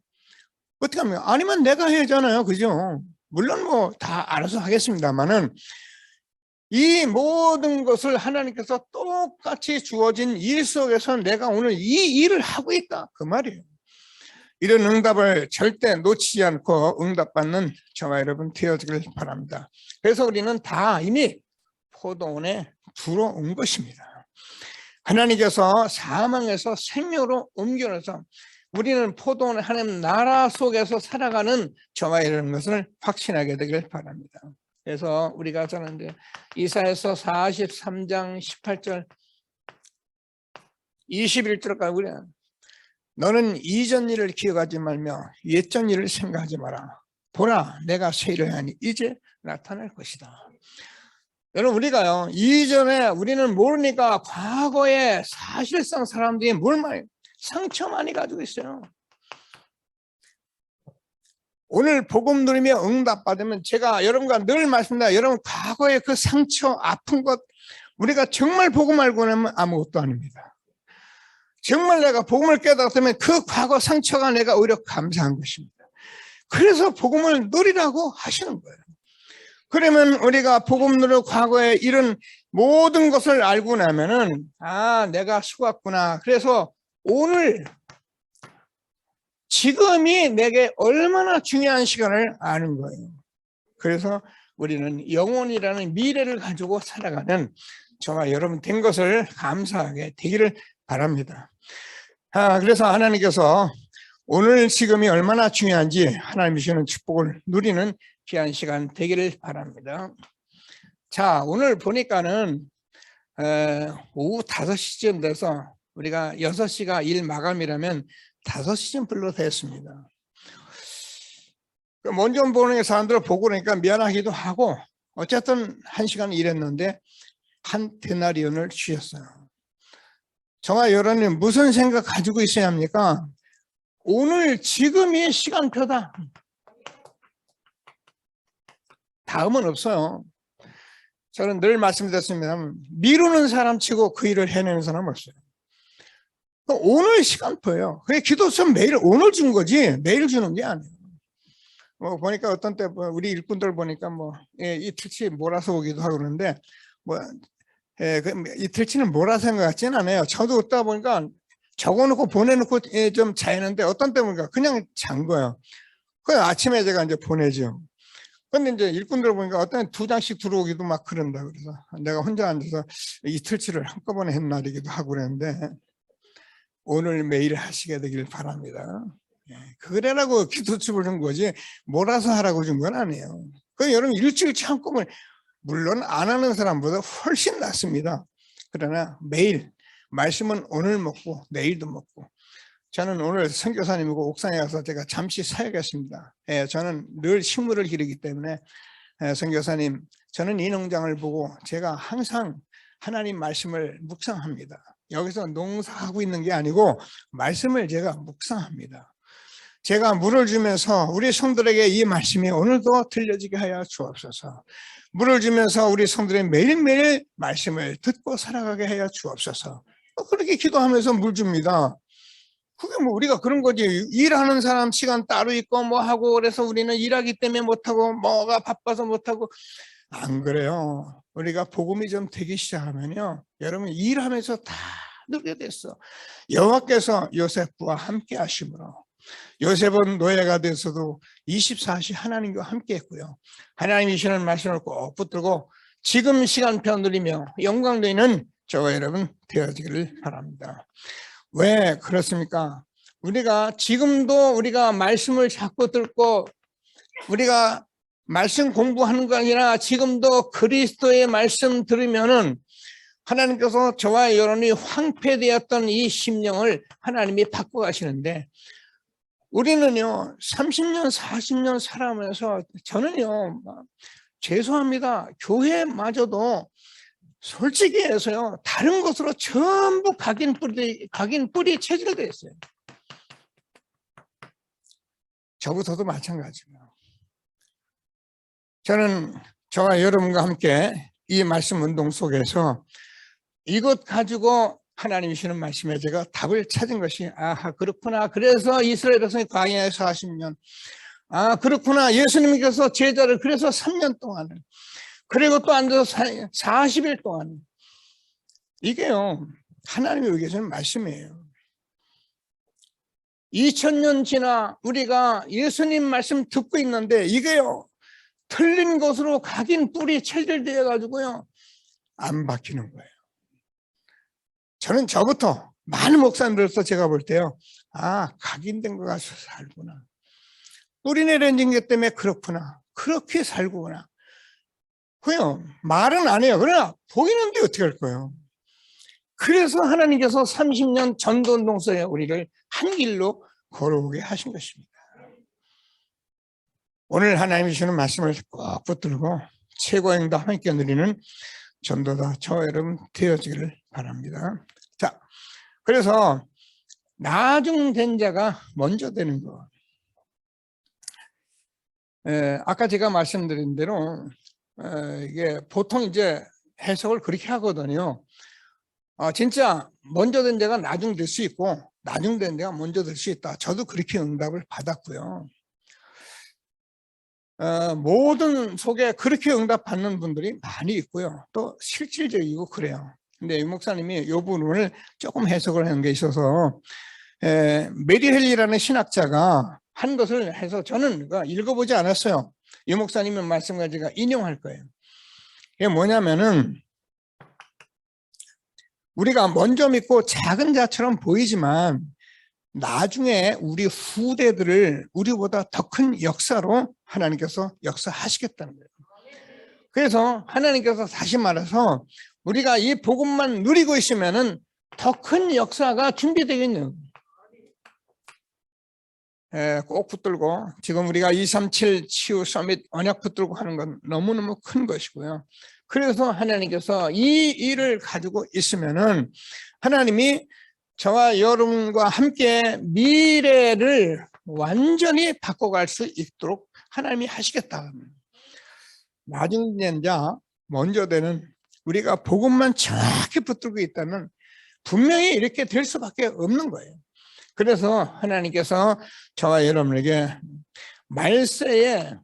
어떻게 하면 아니면 내가 해야 하잖아요, 그죠? 물론 뭐 다 알아서 하겠습니다만은 이 모든 것을 하나님께서 똑같이 주어진 일 속에서 내가 오늘 이 일을 하고 있다 그 말이에요. 이런 응답을 절대 놓치지 않고 응답받는 저와 여러분 되어지길 바랍니다. 그래서 우리는 다 이미 포도원에 들어온 것입니다. 하나님께서 사망에서 생명으로 옮겨내서 우리는 포도원 하나님 나라 속에서 살아가는 저와 이런 것을 확신하게 되길 바랍니다. 그래서 우리가 저는 이사야서 43장 18절 21절까지 우리는 너는 이전 일을 기억하지 말며 옛전 일을 생각하지 마라. 보라 내가 새 일을 하니 이제 나타날 것이다. 여러분 우리가요 이전에 우리는 모르니까 과거에 사실상 사람들이 뭘 많이 상처 많이 가지고 있어요. 오늘 복음 누리며 응답 받으면 제가 여러분과 늘 말씀드립니다. 여러분 과거의 그 상처 아픈 것 우리가 정말 복음 알고 나면 아무것도 아닙니다. 정말 내가 복음을 깨달았다면 그 과거 상처가 내가 오히려 감사한 것입니다. 그래서 복음을 누리라고 하시는 거예요. 그러면 우리가 복음 누려 과거에 이런 모든 것을 알고 나면은 아 내가 속았구나. 그래서 오늘 지금이 내게 얼마나 중요한 시간을 아는 거예요. 그래서 우리는 영혼이라는 미래를 가지고 살아가는 저와 여러분 된 것을 감사하게 되기를 바랍니다. 그래서 하나님께서 오늘 지금이 얼마나 중요한지 하나님이 주시는 축복을 누리는 귀한 시간 되기를 바랍니다. 자, 오늘 보니까는 오후 5시쯤 돼서 우리가 6시가 일 마감이라면 5시쯤 불러 됐습니다. 먼저 보는 사람들을 보고 그러니까 미안하기도 하고 어쨌든 1시간 일했는데 한 데나리온을 주셨어요. 저와 여러분은 무슨 생각 가지고 있어야 합니까? 오늘 지금이 시간표다. 다음은 없어요. 저는 늘 말씀드렸습니다. 미루는 사람 치고 그 일을 해내는 사람 없어요. 오늘 시간표예요. 그게 기도처럼 매일 오늘 준 거지 매일 주는 게 아니에요. 보니까 어떤 때 우리 일꾼들 보니까 이틀치 몰아서 오기도 하고 그러는데 이틀치는 몰아서 한 것 같지는 않아요. 저도 어디다 보니까 적어놓고 보내놓고 좀 자였는데 어떤 때 보니까 그냥 잔 거예요. 그 아침에 제가 이제 보내죠. 근데 이제 일꾼들 보니까 어떤 2장씩 들어오기도 막 그런다. 그래서 내가 혼자 앉아서 이틀치를 한꺼번에 한 날이기도 하고 그랬는데 오늘 매일 하시게 되길 바랍니다. 그래라고 기도집을 준 거지 몰아서 하라고 준 건 아니에요. 그 여러분 일주일치 한꺼번에 물론 안 하는 사람보다 훨씬 낫습니다. 그러나 매일 말씀은 오늘 먹고 내일도 먹고 저는 오늘 선교사님이고 옥상에 가서 제가 잠시 사역했습니다. 저는 늘 식물을 기르기 때문에 선교사님 저는 이 농장을 보고 제가 항상 하나님 말씀을 묵상합니다. 여기서 농사하고 있는 게 아니고 말씀을 제가 묵상합니다. 제가 물을 주면서 우리 성들에게 이 말씀이 오늘도 들려지게 하여 주옵소서. 물을 주면서 우리 성들의 매일매일 말씀을 듣고 살아가게 하여 주옵소서. 그렇게 기도하면서 물 줍니다. 그게 뭐 우리가 그런 거지. 일하는 사람 시간 따로 있고 뭐 하고 그래서 우리는 일하기 때문에 못하고 뭐가 바빠서 못하고 안 그래요. 우리가 복음이 좀 되기 시작하면요, 여러분 일하면서 다 누게 됐어. 여호와께서 요셉과 함께 하심으로 요셉은 노예가 돼서도 24시 하나님과 함께 했고요. 하나님이 주시는 말씀을 꼭 붙들고 지금 시간표 누리며 영광 되는 저와 여러분 되어지기를 바랍니다. 왜 그렇습니까? 우리가 지금도 우리가 말씀을 자꾸 듣고 우리가 말씀 공부하는 거 아니라 지금도 그리스도의 말씀 들으면은 하나님께서 저와 여러분이 황폐되었던 이 심령을 하나님이 바꿔가시는데, 우리는요 30년 40년 살아오면서 저는요 죄송합니다, 교회마저도 솔직히 해서요 다른 것으로 전부 각인 뿌리 체질되어 있어요. 저부터도 마찬가지입니다. 저는 저와 여러분과 함께 이 말씀 운동 속에서 이것 가지고 하나님이 주시는 말씀에 제가 답을 찾은 것이, 아하 그렇구나, 그래서 이스라엘 백성이 광야에서 40년, 아 그렇구나, 예수님께서 제자를 그래서 3년 동안을, 그리고 또 앉아서 40일 동안, 이게요 하나님이 여기 계시는 말씀이에요. 2000년 지나 우리가 예수님 말씀 듣고 있는데 이게요 틀린 것으로 각인 뿌리 체질되어 가지고요 안 바뀌는 거예요. 저는 저부터 많은 목사님들로서 제가 볼 때요, 아 각인된 거 가서 살구나, 뿌리 내려진 것 때문에 그렇구나, 그렇게 살구나. 그요 말은 안 해요. 그러나 보이는데 어떻게 할 거예요? 그래서 하나님께서 30년 전도운동 속에 우리를 한 길로 걸어오게 하신 것입니다. 오늘 하나님이 주시는 말씀을 꼭 붙들고 최고의 응답 함께 누리는 전도자 저와 여러분 되어지기를 바랍니다. 자, 그래서 나중된 자가 먼저 되는 것. 아까 제가 말씀드린 대로 이게 보통 이제 해석을 그렇게 하거든요. 진짜 먼저 된 자가 나중 될 수 있고 나중 된 자가 먼저 될 수 있다. 저도 그렇게 응답을 받았고요. 모든 속에 그렇게 응답받는 분들이 많이 있고요. 또 실질적이고 그래요. 근데 유 목사님이 이 부분을 조금 해석을 한 게 있어서, 메리 헬리라는 신학자가 한 것을 해서 저는 읽어보지 않았어요. 유 목사님의 말씀을 제가 인용할 거예요. 이게 뭐냐면은, 우리가 먼저 믿고 작은 자처럼 보이지만 나중에 우리 후대들을 우리보다 더 큰 역사로 하나님께서 역사하시겠다는 거예요. 그래서 하나님께서 다시 말해서 우리가 이 복음만 누리고 있으면은 더 큰 역사가 준비되겠네요. 꼭 붙들고, 지금 우리가 237 치유 서밋 언약 붙들고 하는 건 너무너무 큰 것이고요. 그래서 하나님께서 이 일을 가지고 있으면은 하나님이 저와 여러분과 함께 미래를 완전히 바꿔갈 수 있도록 하나님이 하시겠다. 나중된 자, 먼저 되는, 우리가 복음만 정확히 붙들고 있다면 분명히 이렇게 될 수밖에 없는 거예요. 그래서 하나님께서 저와 여러분에게 말세에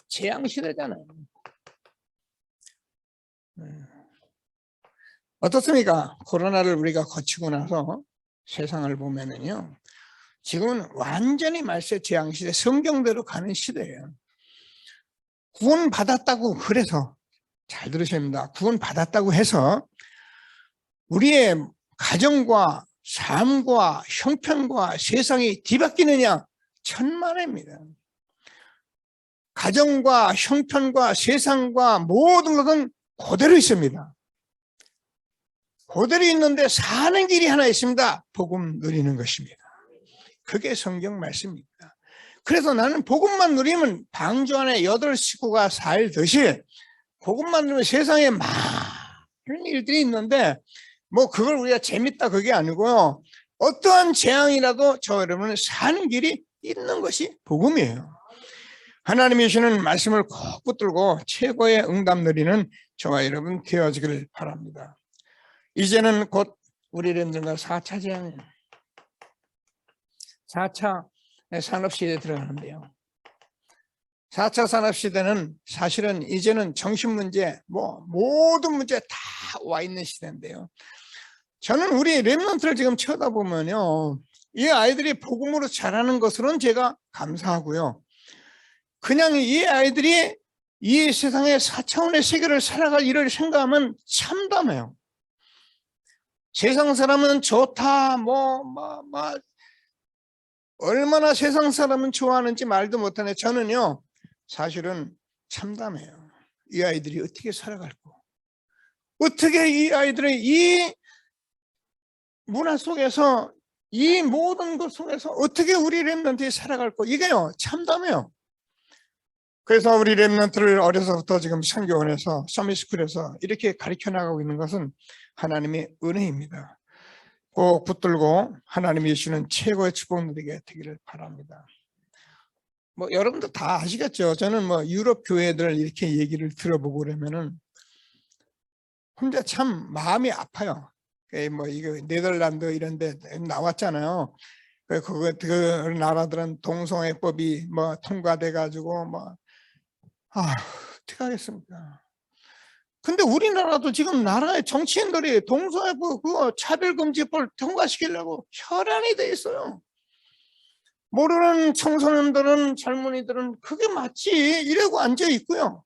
재앙시대잖아요. 어떻습니까? 코로나를 우리가 거치고 나서 세상을 보면은요, 지금은 완전히 말세 재앙시대, 성경대로 가는 시대예요. 구원 받았다고, 그래서 잘 들으셔야 합니다. 구원 받았다고 해서 우리의 가정과 삶과 형편과 세상이 뒤바뀌느냐? 천만에입니다. 가정과 형편과 세상과 모든 것은 그대로 있습니다. 그대로 있는데 사는 길이 하나 있습니다. 복음 누리는 것입니다. 그게 성경 말씀입니다. 그래서 나는 복음만 누리면 방주 안에 8 식구가 살듯이 복음만 누리면 세상에 많은 일들이 있는데, 뭐 그걸 우리가 재밌다 그게 아니고요, 어떠한 재앙이라도 저 여러분은 사는 길이 있는 것이 복음이에요. 하나님이 주시는 말씀을 꼭 붙들고 최고의 응답 누리는 저와 여러분 되어지기를 바랍니다. 이제는 곧 우리 랜드가 4차 재앙이에요. 4차 산업시대에 들어가는데요. 4차 산업시대는 사실은 이제는 정신문제, 모든 문제 다 와 있는 시대인데요. 저는 우리 렘넌트를 지금 쳐다보면요, 이 아이들이 복음으로 자라는 것으로는 제가 감사하고요. 그냥 이 아이들이 이 세상의 4차원의 세계를 살아갈 일을 생각하면 참담해요. 세상 사람은 좋다, 얼마나 세상 사람은 좋아하는지 말도 못하네. 저는요, 사실은 참담해요. 이 아이들이 어떻게 살아갈고, 어떻게 이 아이들의 이 문화 속에서, 이 모든 것 속에서 어떻게 우리 렘넌트들이 살아갈고, 이게요, 참담해요. 그래서 우리 렘넌트를 어려서부터 지금 선교원에서, 서밋스쿨에서 이렇게 가르쳐 나가고 있는 것은 하나님의 은혜입니다. 꼭 붙들고 하나님이 주시는 최고의 축복 누리게 되기를 바랍니다. 여러분도 다 아시겠죠? 저는 유럽 교회들 이렇게 얘기를 들어보고 그러면은 혼자 참 마음이 아파요. 이거 네덜란드 이런 데 나왔잖아요. 그 나라들은 동성애법이 통과돼 가지고 어떻게 하겠습니까? 근데 우리나라도 지금 나라의 정치인들이 동성애법 그거 차별금지법을 통과시키려고 혈안이 돼 있어요. 모르는 청소년들은, 젊은이들은 그게 맞지 이러고 앉아 있고요.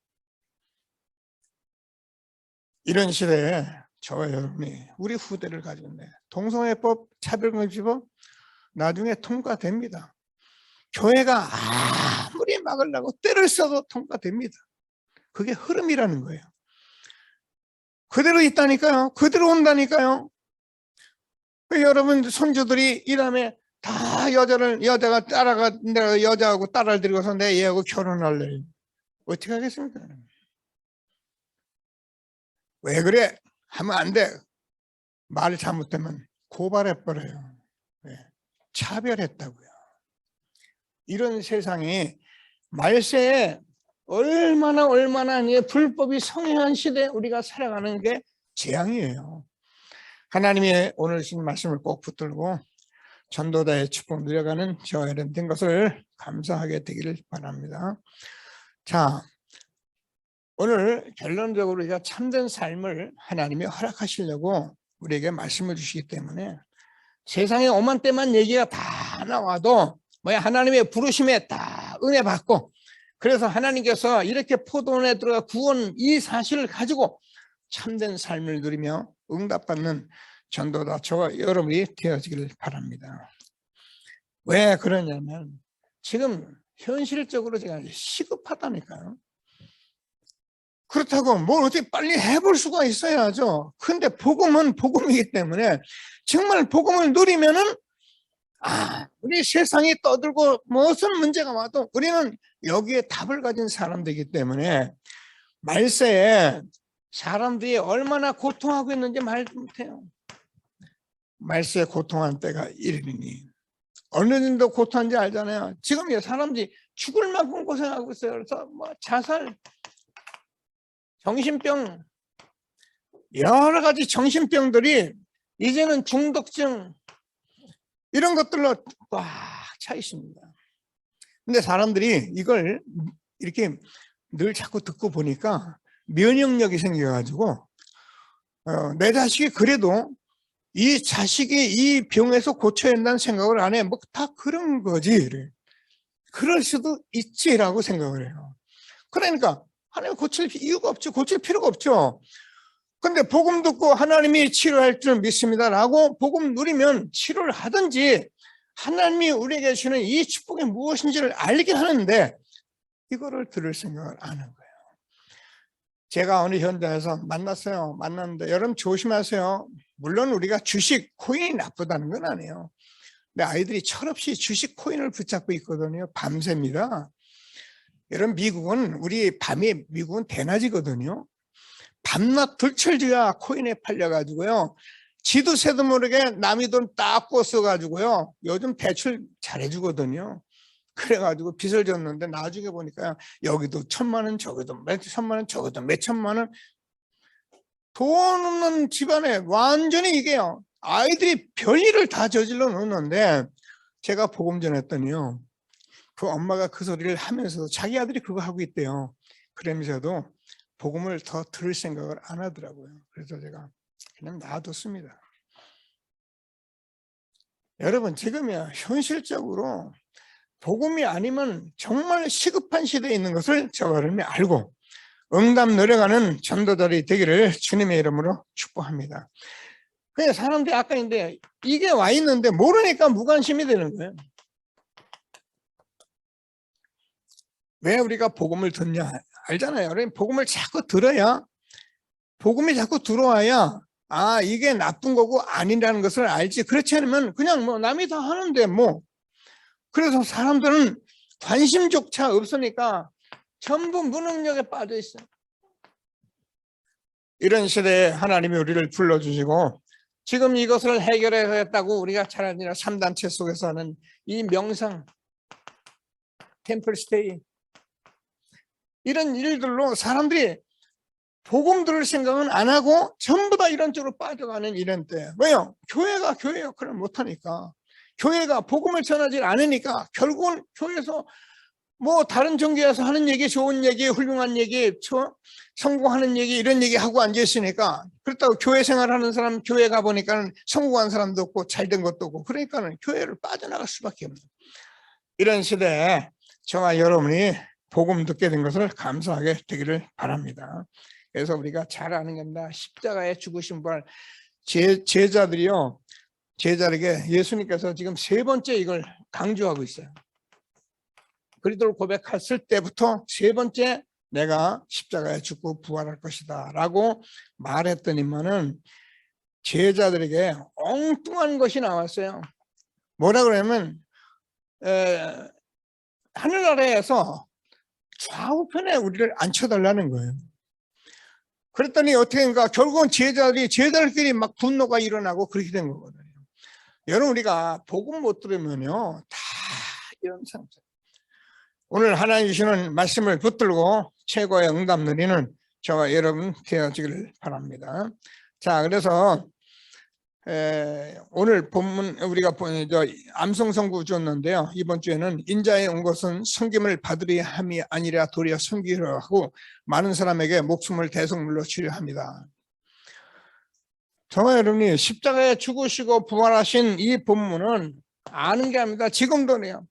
이런 시대에 저와 여러분이 우리 후대를 가지고 있네. 동성애법, 차별금지법 나중에 통과됩니다. 교회가 아무리 막으려고 때를 써도 통과됩니다. 그게 흐름이라는 거예요. 그대로 있다니까요. 그대로 온다니까요. 여러분 손주들이 이남에 다 여자가 여자하고 딸을 데리고서 내 얘하고 결혼할래. 어떻게 하겠습니까? 왜 그래? 하면 안 돼. 말 잘못되면 고발해버려요. 네. 차별했다고요. 이런 세상이 말세에 얼마나 불법이 성행한 시대에 우리가 살아가는 게 재앙이에요. 하나님의 오늘 주신 말씀을 꼭 붙들고 전도자의 축복 누려가는 저와 여러분 된 것을 감사하게 되기를 바랍니다. 자, 오늘 결론적으로 우리가 참된 삶을 하나님이 허락하시려고 우리에게 말씀을 주시기 때문에 세상에 오만 때만 얘기가 다 나와도 하나님의 부르심에 다 은혜 받고, 그래서 하나님께서 이렇게 포도원에 들어가 구원 이 사실을 가지고 참된 삶을 누리며 응답받는 전도자 저와 여러분이 되어지기를 바랍니다. 왜 그러냐면 지금 현실적으로 제가 시급하다니까요. 그렇다고 뭘 어떻게 빨리 해볼 수가 있어야죠. 근데 복음은 복음이기 때문에 정말 복음을 누리면은 우리 세상이 떠들고 무슨 문제가 와도 우리는 여기에 답을 가진 사람들이기 때문에 말세에 사람들이 얼마나 고통하고 있는지 말도 못해요. 말세에 고통한 때가 이르리니 어느 정도 고통한지 알잖아요. 지금 사람들이 죽을 만큼 고생하고 있어요. 그래서 자살, 정신병, 여러 가지 정신병들이 이제는 중독증 이런 것들로 꽉 차 있습니다. 근데 사람들이 이걸 이렇게 늘 자꾸 듣고 보니까 면역력이 생겨가지고 내 자식이 그래도 이 자식이 이 병에서 고쳐야 한다는 생각을 안 해. 다 그런 거지. 그럴 수도 있지라고 생각을 해요. 그러니까 하나님 고칠 이유가 없죠. 고칠 필요가 없죠. 근데 복음 듣고 하나님이 치료할 줄 믿습니다라고 복음 누리면 치료를 하든지 하나님이 우리에게 주시는 이 축복이 무엇인지를 알게 하는데 이거를 들을 생각을 안 하는 거예요. 제가 어느 현장에서 만났는데 여러분 조심하세요. 물론 우리가 주식, 코인이 나쁘다는 건 아니에요. 근데 아이들이 철없이 주식, 코인을 붙잡고 있거든요. 밤새입니다. 여러분 미국은 미국은 대낮이거든요. 밤낮 들철지가 코인에 팔려가지고요. 지도 새도 모르게 남의 돈 딱 꿔써가지고요. 요즘 대출 잘해주거든요. 그래가지고 빚을 졌는데 나중에 보니까 여기도 1,000만 원, 저기도 몇 천만 원, 저기도 몇 천만 원. 돈 없는 집안에 완전히 이게요. 아이들이 별일을 다 저질러 놓는데 제가 복음 전했더니요, 그 엄마가 그 소리를 하면서도 자기 아들이 그거 하고 있대요. 그러면서도 복음을 더 들을 생각을 안 하더라고요. 그래서 제가 그냥 놔뒀습니다. 여러분, 지금이야 현실적으로 복음이 아니면 정말 시급한 시대에 있는 것을 저와 여러분이 알고 응답 노력하는 전도자들이 되기를 주님의 이름으로 축복합니다. 그냥 사람들이 아까 있는데 이게 와 있는데 모르니까 무관심이 되는 거예요. 왜 우리가 복음을 듣냐 알잖아요. 복음을 자꾸 들어야, 복음이 자꾸 들어와야 아 이게 나쁜 거고 아니라는 것을 알지. 그렇지 않으면 그냥 뭐 남이 다 하는데 뭐. 그래서 사람들은 관심조차 없으니까 전부 무능력에 빠져 있어요. 이런 시대에 하나님이 우리를 불러주시고 지금 이것을 해결하겠다고 우리가 잘 아는 3단체 속에서 하는 이 명상, 템플스테이 이런 일들로 사람들이 복음 들을 생각은 안 하고 전부 다 이런 쪽으로 빠져가는 이런 때. 왜요? 교회가 교회 역할을 못하니까, 교회가 복음을 전하지 않으니까 결국은 교회에서 뭐 다른 종교에서 하는 얘기, 좋은 얘기, 훌륭한 얘기, 성공하는 얘기 이런 얘기 하고 앉아있으니까, 그렇다고 교회 생활하는 사람 교회 가보니까 성공한 사람도 없고 잘된 것도 없고, 그러니까 교회를 빠져나갈 수밖에 없는 이런 시대에 저와 여러분이 복음 듣게 된 것을 감사하게 되기를 바랍니다. 그래서 우리가 잘 아는 겁니다. 십자가에 죽으신 부활, 제자들이요, 제자에게 예수님께서 지금 3번째 이걸 강조하고 있어요. 그리스도를 고백했을 때부터 3번째 내가 십자가에 죽고 부활할 것이다 라고 말했더니만은 제자들에게 엉뚱한 것이 나왔어요. 뭐라 그러냐면 하늘나라에서 좌우편에 우리를 앉혀달라는 거예요. 그랬더니 어떻게인가 결국은 제자들끼리 막 분노가 일어나고 그렇게 된 거거든요. 여러분, 우리가 복음 못 들으면요 다 이런 상태. 오늘 하나님 주시는 말씀을 붙들고 최고의 응답 누리는 저와 여러분 되어지기를 바랍니다. 자, 그래서 오늘 본문 우리가 암송선구 줬는데요. 이번 주에는 인자에 온 것은 섬김을 받으려 함이 아니라 도리어 섬기려 하고 많은 사람에게 목숨을 대속물로 주려 합니다. 저와 여러분이 십자가에 죽으시고 부활하신 이 본문은 아는 게 아닙니다. 지금도네요.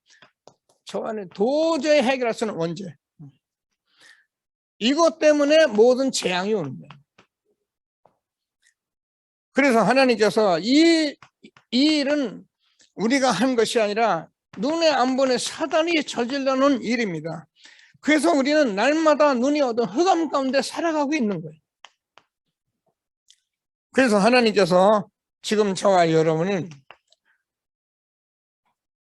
저와는 도저히 해결할 수는 원죄. 이것 때문에 모든 재앙이 오는 거예요. 그래서 하나님께서 이 일은 우리가 한 것이 아니라 눈에 안 보는 사단이 저질러 놓은 일입니다. 그래서 우리는 날마다 눈이 어두운 흑암 가운데 살아가고 있는 거예요. 그래서 하나님께서 지금 저와 여러분은,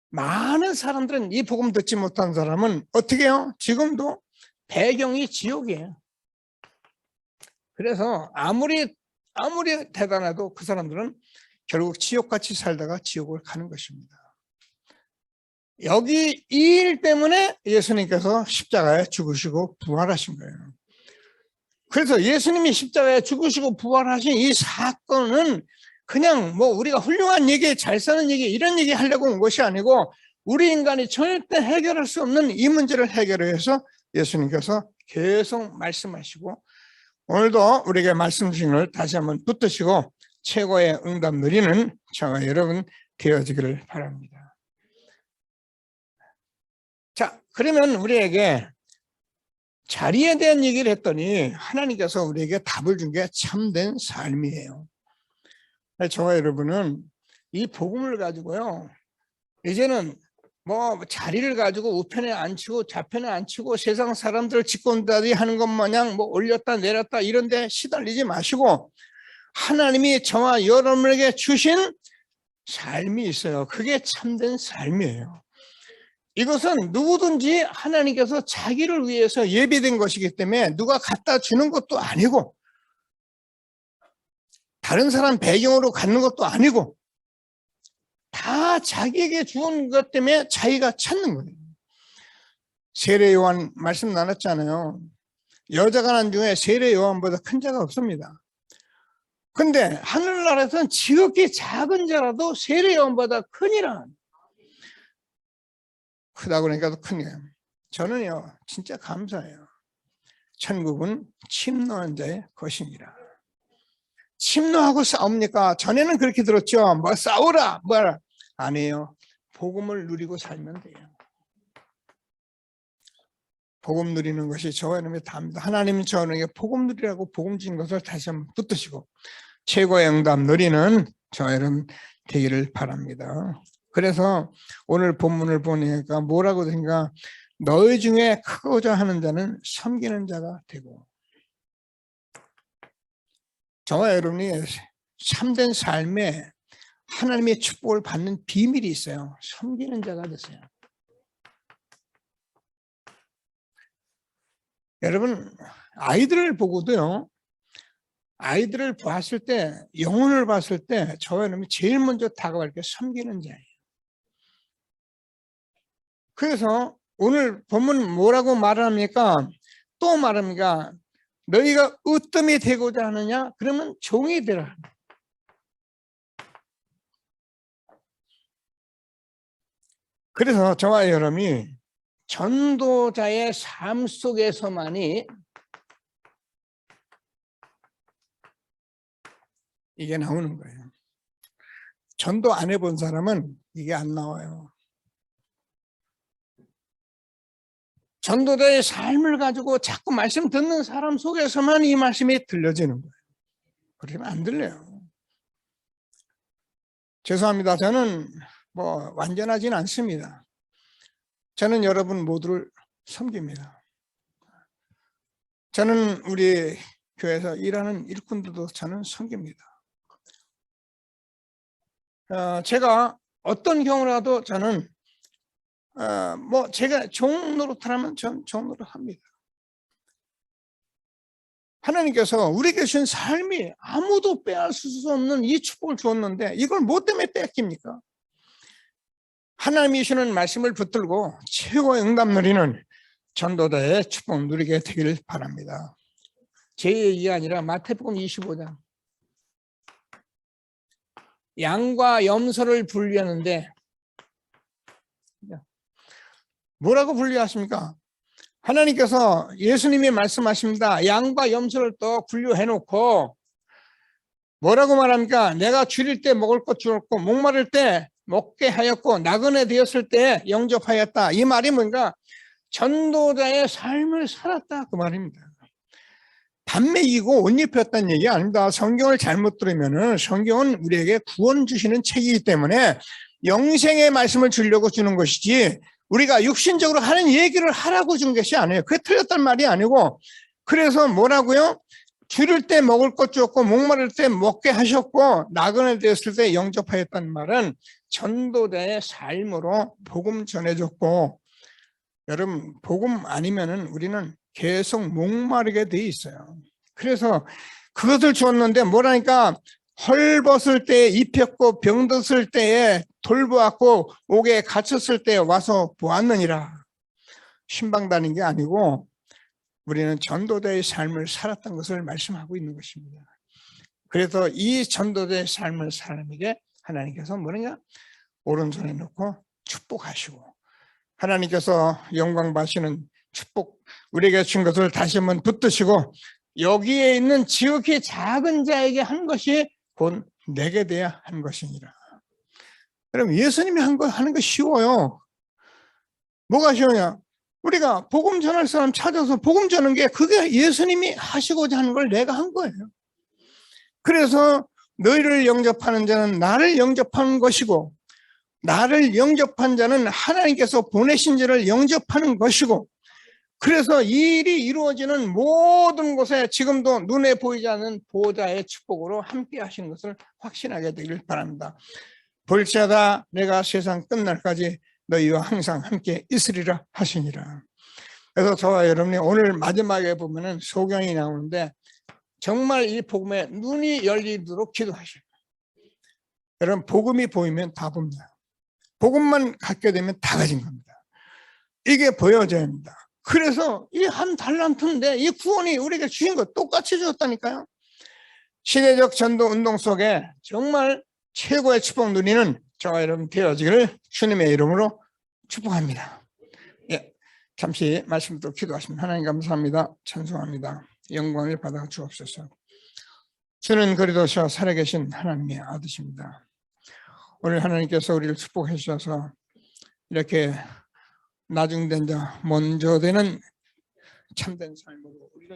많은 사람들은 이 복음 듣지 못한 사람은 어떻게 해요? 지금도 배경이 지옥이에요. 그래서 아무리 대단해도 그 사람들은 결국 지옥같이 살다가 지옥을 가는 것입니다. 여기 이 일 때문에 예수님께서 십자가에 죽으시고 부활하신 거예요. 그래서 예수님이 십자가에 죽으시고 부활하신 이 사건은 그냥 뭐 우리가 훌륭한 얘기, 잘 사는 얘기 이런 얘기 하려고 온 것이 아니고 우리 인간이 절대 해결할 수 없는 이 문제를 해결해서 예수님께서 계속 말씀하시고 오늘도 우리에게 말씀 주신 걸 다시 한번 붙드시고 최고의 응답 누리는 저와 여러분 되어지기를 바랍니다. 자, 그러면 우리에게 자리에 대한 얘기를 했더니 하나님께서 우리에게 답을 준 게 참된 삶이에요. 저와 여러분은 이 복음을 가지고요, 이제는 뭐 자리를 가지고 우편에 앉히고 좌편에 앉히고 세상 사람들을 짓궂다리 하는 것 마냥 뭐 올렸다 내렸다 이런 데 시달리지 마시고 하나님이 저와 여러분에게 주신 삶이 있어요. 그게 참된 삶이에요. 이것은 누구든지 하나님께서 자기를 위해서 예비된 것이기 때문에 누가 갖다 주는 것도 아니고 다른 사람 배경으로 갖는 것도 아니고 다 자기에게 주은 것 때문에 자기가 찾는 거예요. 세례 요한 말씀 나눴잖아요. 여자가 난 중에 세례 요한보다 큰 자가 없습니다. 근데 하늘나라에서는 지극히 작은 자라도 세례 요한보다 크니라. 크다고 그러니까 더 크네요. 저는요 진짜 감사해요. 천국은 침노한 자의 것이니라. 침노하고 싸웁니까? 전에는 그렇게 들었죠. 뭐 싸우라 뭐라 안 해요. 복음을 누리고 살면 돼요. 복음 누리는 것이 저와 여러분의 답입니다. 하나님은 저에게 복음 누리라고 복음 주신 것을 다시 한번 붙드시고 최고의 응답 누리는 저와 여러분 되기를 바랍니다. 그래서 오늘 본문을 보니까 뭐라고 되니까 너희 중에 크고자 하는 자는 섬기는 자가 되고, 저와 여러분이 참된 삶에 하나님의 축복을 받는 비밀이 있어요. 섬기는 자가 되세요. 여러분 아이들을 보고도요, 아이들을 봤을 때, 영혼을 봤을 때 저와 여러분이 제일 먼저 다가갈 게 섬기는 자예요. 그래서 오늘 본문 뭐라고 말합니까? 또 말합니까? 너희가 으뜸이 되고자 하느냐? 그러면 종이 되라. 그래서 저와 여러분이 전도자의 삶 속에서만이 이게 나오는 거예요. 전도 안 해본 사람은 이게 안 나와요. 전도자의 삶을 가지고 자꾸 말씀 듣는 사람 속에서만 이 말씀이 들려지는 거예요. 그러면 안 들려요. 죄송합니다. 저는 뭐 완전하진 않습니다. 저는 여러분 모두를 섬깁니다. 저는 우리 교회에서 일하는 일꾼들도 저는 섬깁니다. 제가 어떤 경우라도 저는 뭐 제가 종 노릇하라면 전 종 노릇합니다. 하나님께서 우리에게 주신 삶이 아무도 빼앗을 수 없는 이 축복을 주었는데 이걸 뭐 때문에 뺏깁니까? 하나님이 주시는 말씀을 붙들고 최고의 응답 누리는 전도자의 축복 누리게 되기를 바랍니다. 제 얘기가 아니라 마태복음 25장. 양과 염소를 분류하는데 뭐라고 분류하십니까? 하나님께서 예수님이 말씀하십니다. 양과 염소를 또 분류해 놓고 뭐라고 말합니까? 내가 줄일 때 먹을 것 주었고 목마를 때 먹게 하였고 나그네 되었을 때 영접하였다. 이 말이 뭔가? 전도자의 삶을 살았다 그 말입니다. 밥 먹이고 옷 입혔다는 얘기 아닙니다. 성경을 잘못 들으면 성경은 우리에게 구원 주시는 책이기 때문에 영생의 말씀을 주려고 주는 것이지 우리가 육신적으로 하는 얘기를 하라고 준 것이 아니에요. 그게 틀렸단 말이 아니고, 그래서 뭐라고요? 줄일 때 먹을 것 주었고 목마를 때 먹게 하셨고 나그네 되었을 때 영접하였다는 말은 전도자의 삶으로 복음 전해줬고, 여러분 복음 아니면은 우리는 계속 목마르게 돼 있어요. 그래서 그것을 주었는데 뭐라니까? 헐벗을 때 입혔고 병들었을 때에 돌보았고 옥에 갇혔을 때 와서 보았느니라. 신방 다닌 게 아니고 우리는 전도자의 삶을 살았던 것을 말씀하고 있는 것입니다. 그래서 이 전도자의 삶을 사람에게 하나님께서 뭐냐? 오른손에 놓고 축복하시고 하나님께서 영광 받으시는 축복 우리에게 준 것을 다시 한번 붙드시고 여기에 있는 지극히 작은 자에게 한 것이 곧 내게 돼야 한 것이니라. 그럼 예수님이 하는 거 쉬워요. 뭐가 쉬우냐? 우리가 복음 전할 사람 찾아서 복음 전하는 게 그게 예수님이 하시고자 하는 걸 내가 한 거예요. 그래서 너희를 영접하는 자는 나를 영접하는 것이고 나를 영접한 자는 하나님께서 보내신 자를 영접하는 것이고, 그래서 이 일이 이루어지는 모든 곳에 지금도 눈에 보이지 않는 보호자의 축복으로 함께 하시는 것을 확신하게 되길 바랍니다. 볼지어다 내가 세상 끝날까지 너희와 항상 함께 있으리라 하시니라. 그래서 저와 여러분이 오늘 마지막에 보면은 소경이 나오는데 정말 이 복음에 눈이 열리도록 기도하시고, 여러분 복음이 보이면 다 봅니다. 복음만 갖게 되면 다 가진 겁니다. 이게 보여져야 합니다. 그래서 이 한 달란트인데 이 구원이 우리에게 주신 것 똑같이 주었다니까요. 시대적 전도 운동 속에 정말 최고의 축복 누리는 저와 여러분 되어지기를 주님의 이름으로 축복합니다. 잠시 말씀도 기도하시면 하나님 감사합니다. 찬송합니다. 영광을 받아 주옵소서. 주는 그리도서 살아계신 하나님의 아드십니다. 오늘 하나님께서 우리를 축복해 주셔서 이렇게 나중된 자 먼저 되는 참된 삶으로 우리를